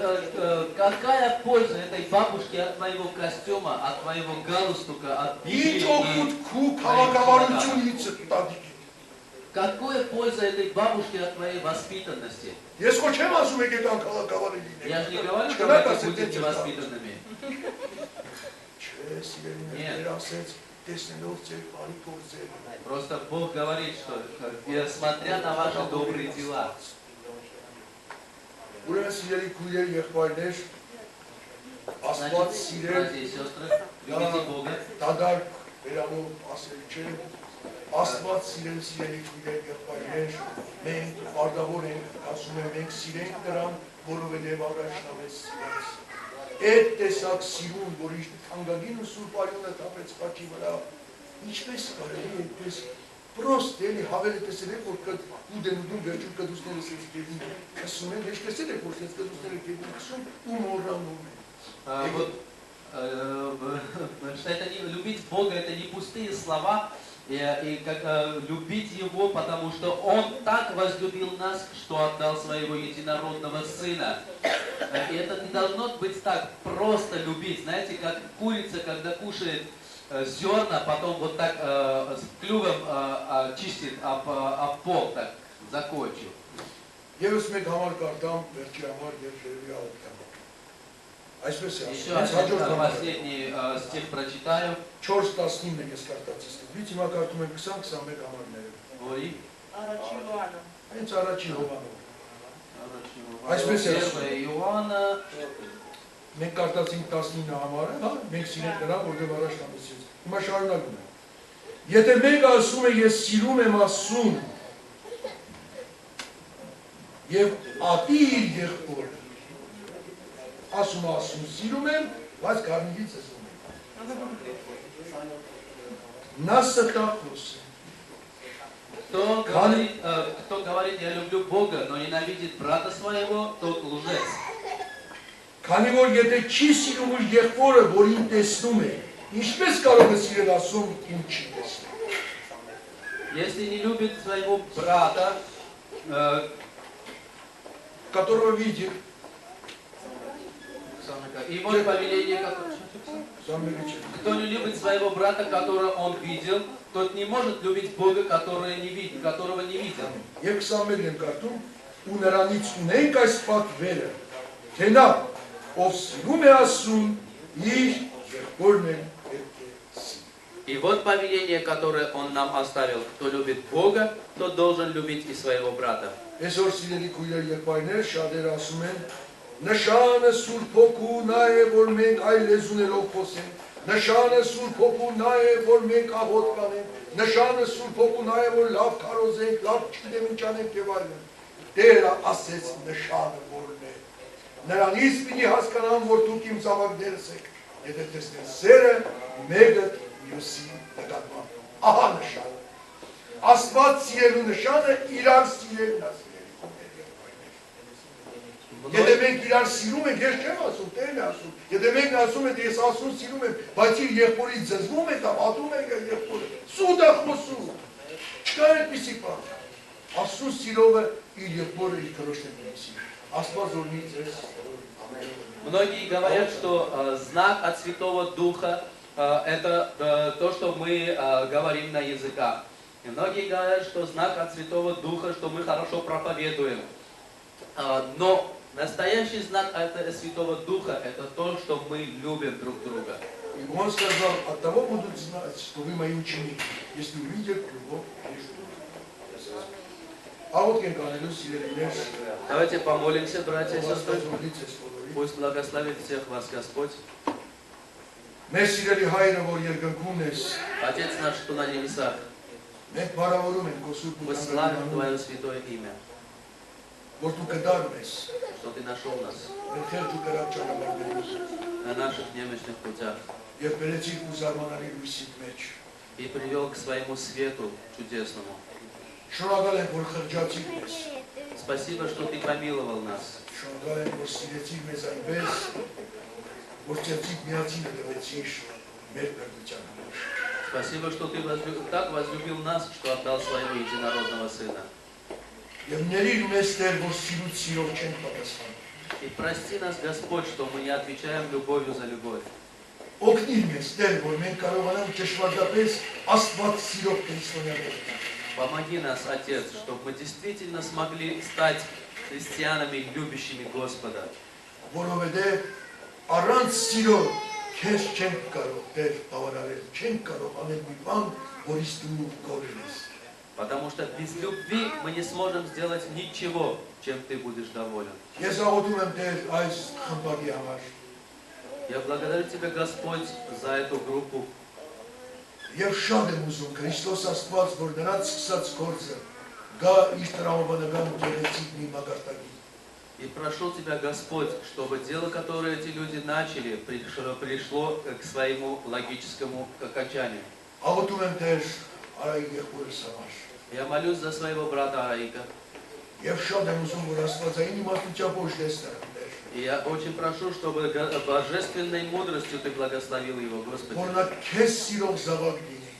Speaker 1: какая польза этой бабушки от твоего костюма, от твоего галстука, от
Speaker 2: Ինչ
Speaker 1: Библии?
Speaker 2: օգուտ քու քաղաքավարությունից տատիկ։
Speaker 1: Какая польза этой бабушки от твоей воспитанности?
Speaker 2: Ես ոչ չեմ ասում եք եկան քաղաքավարի
Speaker 1: Я же не говорю,
Speaker 2: լինեք։
Speaker 1: что давайте будем невоспитанными.
Speaker 2: Չէ, սիրելիներ, դեր ասեց, տեսնելով ձեր բարի գործերը։
Speaker 1: Просто Бог говорит, что смотря на ваши добрые дела.
Speaker 2: Ուրեմն սիրելի քույրեր, եղբայրներ, Աստված
Speaker 1: Значит,
Speaker 2: սիրել,
Speaker 1: братья и сестры, любите Бога.
Speaker 2: դադար վերանով ասել չէ, Աստված սիրել սիրելի քույրեր, եղբայրներ, մենք արդավոր ենք, ասում եմ, մենք սիրենք նրան, որովհետև առաջնավեց սիրած։ Այդ տեսակ սիրուն, որ իր թանկագին ու սուրբ արյունը թափեց խաչի վրա, ինչպես կարելի է այդպես պրոստ էլի հավելը տեսել եք, որ ուդեն ու դուն վերջում կդուսները սենց կերին քսում են, հեչ տեսել եք, որ սենց կդուսները կերին քսում ու մոռանում են։
Speaker 1: Что это не, любить Бога, это не пустые слова, и как любить Его, потому что Он так возлюбил нас, что отдал Своего единородного Сына. И это не должно быть так просто любить, знаете, как курица, когда кушает зерна, потом вот так с клювом чистит об пол, так, закончил.
Speaker 2: Եվս մեկ համար կարտամ, վերջի համար և շերվի աղոտամ։ Այսպես է
Speaker 1: Еще
Speaker 2: ասում,
Speaker 1: один последний стих прочитаю.
Speaker 2: 4-19 ես կարտացիս տվից, հիմա կարտում եմ 20-21 համարները։
Speaker 1: Говори.
Speaker 3: Առաջի Հովանով։
Speaker 2: Հենց առաջի հովանով։
Speaker 1: Այսպես է ասում։ 1 Իոաննա
Speaker 2: Մենք կարտացինք 19 համարը, հա, մենք սիրենք նրան, որտեղ առաջ տամեցից։ Հիմա շարունակում եմ։ Եթե մեկը ասում է, ես սիրում եմ Աստծուն, և ատի իր եղբորը, ասում Աստծուն սիրում եմ, բայց կարնիվից զում եմ։ Նա ստախոս է։
Speaker 1: Кто говорит, я люблю Бога, но ненавидит брата своего, тот лжец.
Speaker 2: Քանի որ եթե չի սիրում իր եղբորը, որին տեսնում է, ինչպես կարող է սիրել Աստծուն, ում չի տեսնում։
Speaker 1: Если не любит своего брата,
Speaker 2: Которого видит,
Speaker 1: и вот повеление, кто не любит своего брата, которого он видел, тот не может любить Бога, которого не видел.
Speaker 2: Եվ 21 եմ կարդում, ու նրանից ունենք այս պատվերը, թե նա, ով սիրում է Աստծուն, իր եղբորն էլ պետք է սիրի։
Speaker 1: И вот повеление, которое он нам оставил. Кто любит Бога, тот должен любить и своего брата.
Speaker 2: Այսօր սիրելի քույրեր եղբայրներ, շատերը ասում են, նշանը Սուրբ Հոգու նա է, որ մենք այլ լեզուներով խոսենք, նշանը Սուրբ Հոգու նա է, որ մենք աղոտ կանենք, նշանը Սուրբ Հոգու նա է, որ լավ քարոզենք, լավ չգիտեմ ինչ անենք եւ այլն։ Տերը ասեց նշանը որն է։ Նրանից պիտի հասկանամ, որ դուք իմ զավակներս եք, եթե տեսնեն սերը մեկը մյուսի նկատմամբ։ Ահա նշանը։ Աստված սիրելու նշանը իրար սիրելն է, սիրելի քույրեր։ Եթե մենք իրար սիրում ենք, ես չեմ ասում, Տերն է ասում։ Եթե մենք ասում ենք, ես Աստծուն սիրում եմ, բայց իր եղբորից զզվում եք, ատում եք այդ եղբորը, սուտ է խոսում։ Չկա այդպիսի բան։ Աստծուն սիրողը իր եղբորը իր քրոջն է սիրում։ Աստված օրհնի ձեզ։
Speaker 1: Многие говорят, что знак от Святого Духа это то, что мы говорим на языках. И многие говорят, что знак от Святого Духа, что мы хорошо проповедуем. Но настоящий знак от Святого Духа это то, что мы любим друг друга.
Speaker 2: И он сказал, от того будут знать, что вы мои ученики, если увидят любовь между вами. А вот
Speaker 1: Давайте помолимся, братья и сестры. Пусть благословит всех вас Господь. Отец наш, что на небесах, мы славим Твое святое имя. что ты нашел нас
Speaker 2: մեր խելք ու կրակ ճանապարհներում
Speaker 1: на наших немощных путях
Speaker 2: եւ բերեցիր ու զարմանալի լույսի մեջ։
Speaker 1: и привел к своему свету чудесному.
Speaker 2: Շնորհակալ ենք, որ խղճացիր մեզ։
Speaker 1: Спасибо, что ты помиловал нас.
Speaker 2: Շնորհակալ ենք, որ սիրեցիր մեզ այնպես, որ ծերծիկ միացինը տվեցիր մեր բերդության համար։
Speaker 1: Спасибо, что ты так возлюбил нас, что отдал своего единородного Сына.
Speaker 2: Եվ ներիր մեզ Տեր, որ սիրուց սիրով չենք պատասխանում։
Speaker 1: И прости нас, Господь, что мы не отвечаем любовью за любовь.
Speaker 2: Օգնիր մեզ Տեր, որ մենք կարողանանք ճշմարտապես Աստված սիրող քրիստոնյաներ լինենք։
Speaker 1: Помоги нас, Отец, чтобы мы действительно смогли стать христианами, любящими Господа.
Speaker 2: Որովհետև առանց սիրո քեզ չենք կարող Տեր բավարարել, չենք կարող անել մի բան, որից դու գոհ ես։
Speaker 1: Потому что без любви мы не сможем сделать ничего, чем ты будешь доволен.
Speaker 2: Ես աղոթում եմ Տեր այս խմբակի համար։
Speaker 1: Я благодарю Тебя, Господь, за эту группу.
Speaker 2: Եվ շատ եմ ուզում Քրիստոս Աստված, որ նրանց սկսած գործը գա իր տրամաբանական ու գեղեցիկ մի մակարդակի։
Speaker 1: И прошу Тебя, Господь, чтобы дело, которое эти люди начали, пришло к своему логическому окончанию.
Speaker 2: Աղոթում եմ Տեր Արայիկ եղբորս համար։
Speaker 1: Я молюсь за своего брата Араика.
Speaker 2: Եվ շատ եմ ուզում, որ Աստվածային իմաստությամբ օժտեսնեմ Տեր։
Speaker 1: И я очень прошу, чтобы божественной мудростью Ты благословил его, Господи.
Speaker 2: Որ նա քեզ սիրող զավակ լինի։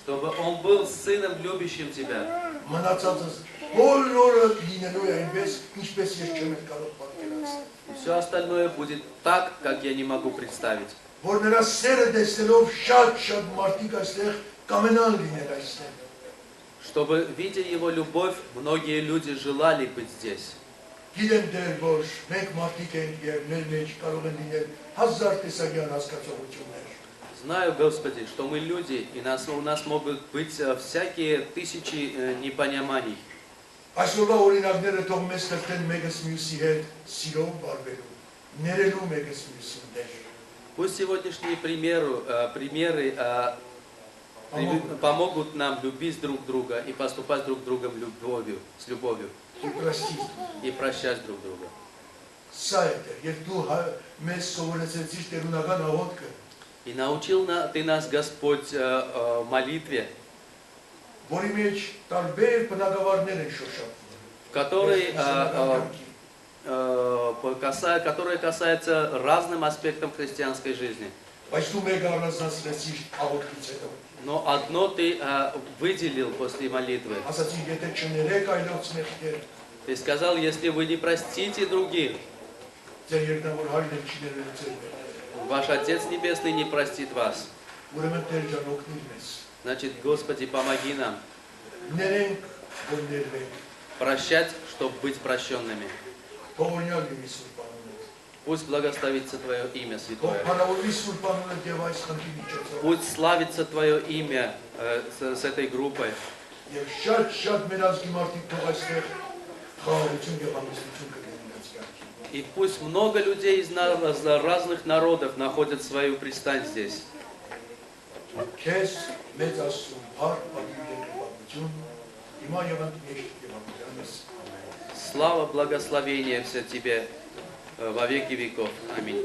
Speaker 1: Чтобы он был сыном, любящим Тебя.
Speaker 2: Մնացածս բոլորը լինելու է այնպես, ինչպես ես չեմ կարող պատկերացնել։
Speaker 1: И все остальное будет так, как я не могу представить.
Speaker 2: Որ նրա սերը տեսնելով շատ մարդիկ այստեղ կամենան լինել այստեղ։
Speaker 1: Чтобы, видя его любовь, многие люди желали быть здесь.
Speaker 2: Գիտեմ Տեր, որ մենք մարդիկ ենք եւ մեր մեջ կարող են լինել հազար տեսակյան հասկացողություններ։
Speaker 1: Знаю, Господи, что мы люди, и у нас могут быть всякие тысячи непониманий.
Speaker 2: Այսօրվա օրինակները թող մեզ թրթեն մեկս մյուսի հետ սիրով բարբերում, ներելու մեկս մյուսին Տեր։
Speaker 1: Пусть сегодняшние примеры помогут нам любить друг друга и поступать друг с другом с любовью. И прощать друг друга.
Speaker 2: Սա է Տեր, եւ դու մեզ սովորեցրիր տերունական աղոթքը,
Speaker 1: И научил ты нас, Господь, молитве,
Speaker 2: որի մեջ տարբեր բնակավարներ են շոշափվում,
Speaker 1: которая касается разным аспектам христианской жизни.
Speaker 2: բայց դու մեկ առանձնացրեցիր աղոթքից հետո։
Speaker 1: Но одно ты выделил после молитвы.
Speaker 2: Ասացի, եթե չներեք այլոց մեղքեր,
Speaker 1: Ты сказал, если вы не простите других,
Speaker 2: ձեր երկնավոր Հայրն էլ չի ներելու ձեր մեղքերը։
Speaker 1: ваш Отец Небесный не простит вас.
Speaker 2: Ուրեմն Տեր ջան, օգնիր մեզ։
Speaker 1: Значит, Господи, помоги нам
Speaker 2: Ներենք, որ ներվենք։
Speaker 1: прощать, чтобы быть прощенными.
Speaker 2: Փողոնյալ լինի Սուրբ անունը։
Speaker 1: Пусть благословится Твое имя,
Speaker 2: Թող
Speaker 1: Святое.
Speaker 2: փառավորվի Սուրբ անունը եւ այս խնդրի միջոցով։
Speaker 1: Пусть славится Твое имя с этой группой.
Speaker 2: Եվ շատ մեր ազգի մարդիկ թող այստեղ խաղաղություն եւ ամուսնություն կգնեն իրենց կյանքի։
Speaker 1: И пусть много людей из разных народов находят свою пристань здесь.
Speaker 2: Քեզ մեծ Աստծո փառք, պատիվ եւ պատմություն, հիմա եւ ընդմիշտ եւ ամենայնս։
Speaker 1: Слава, благословение все Тебе во веки веков. Аминь.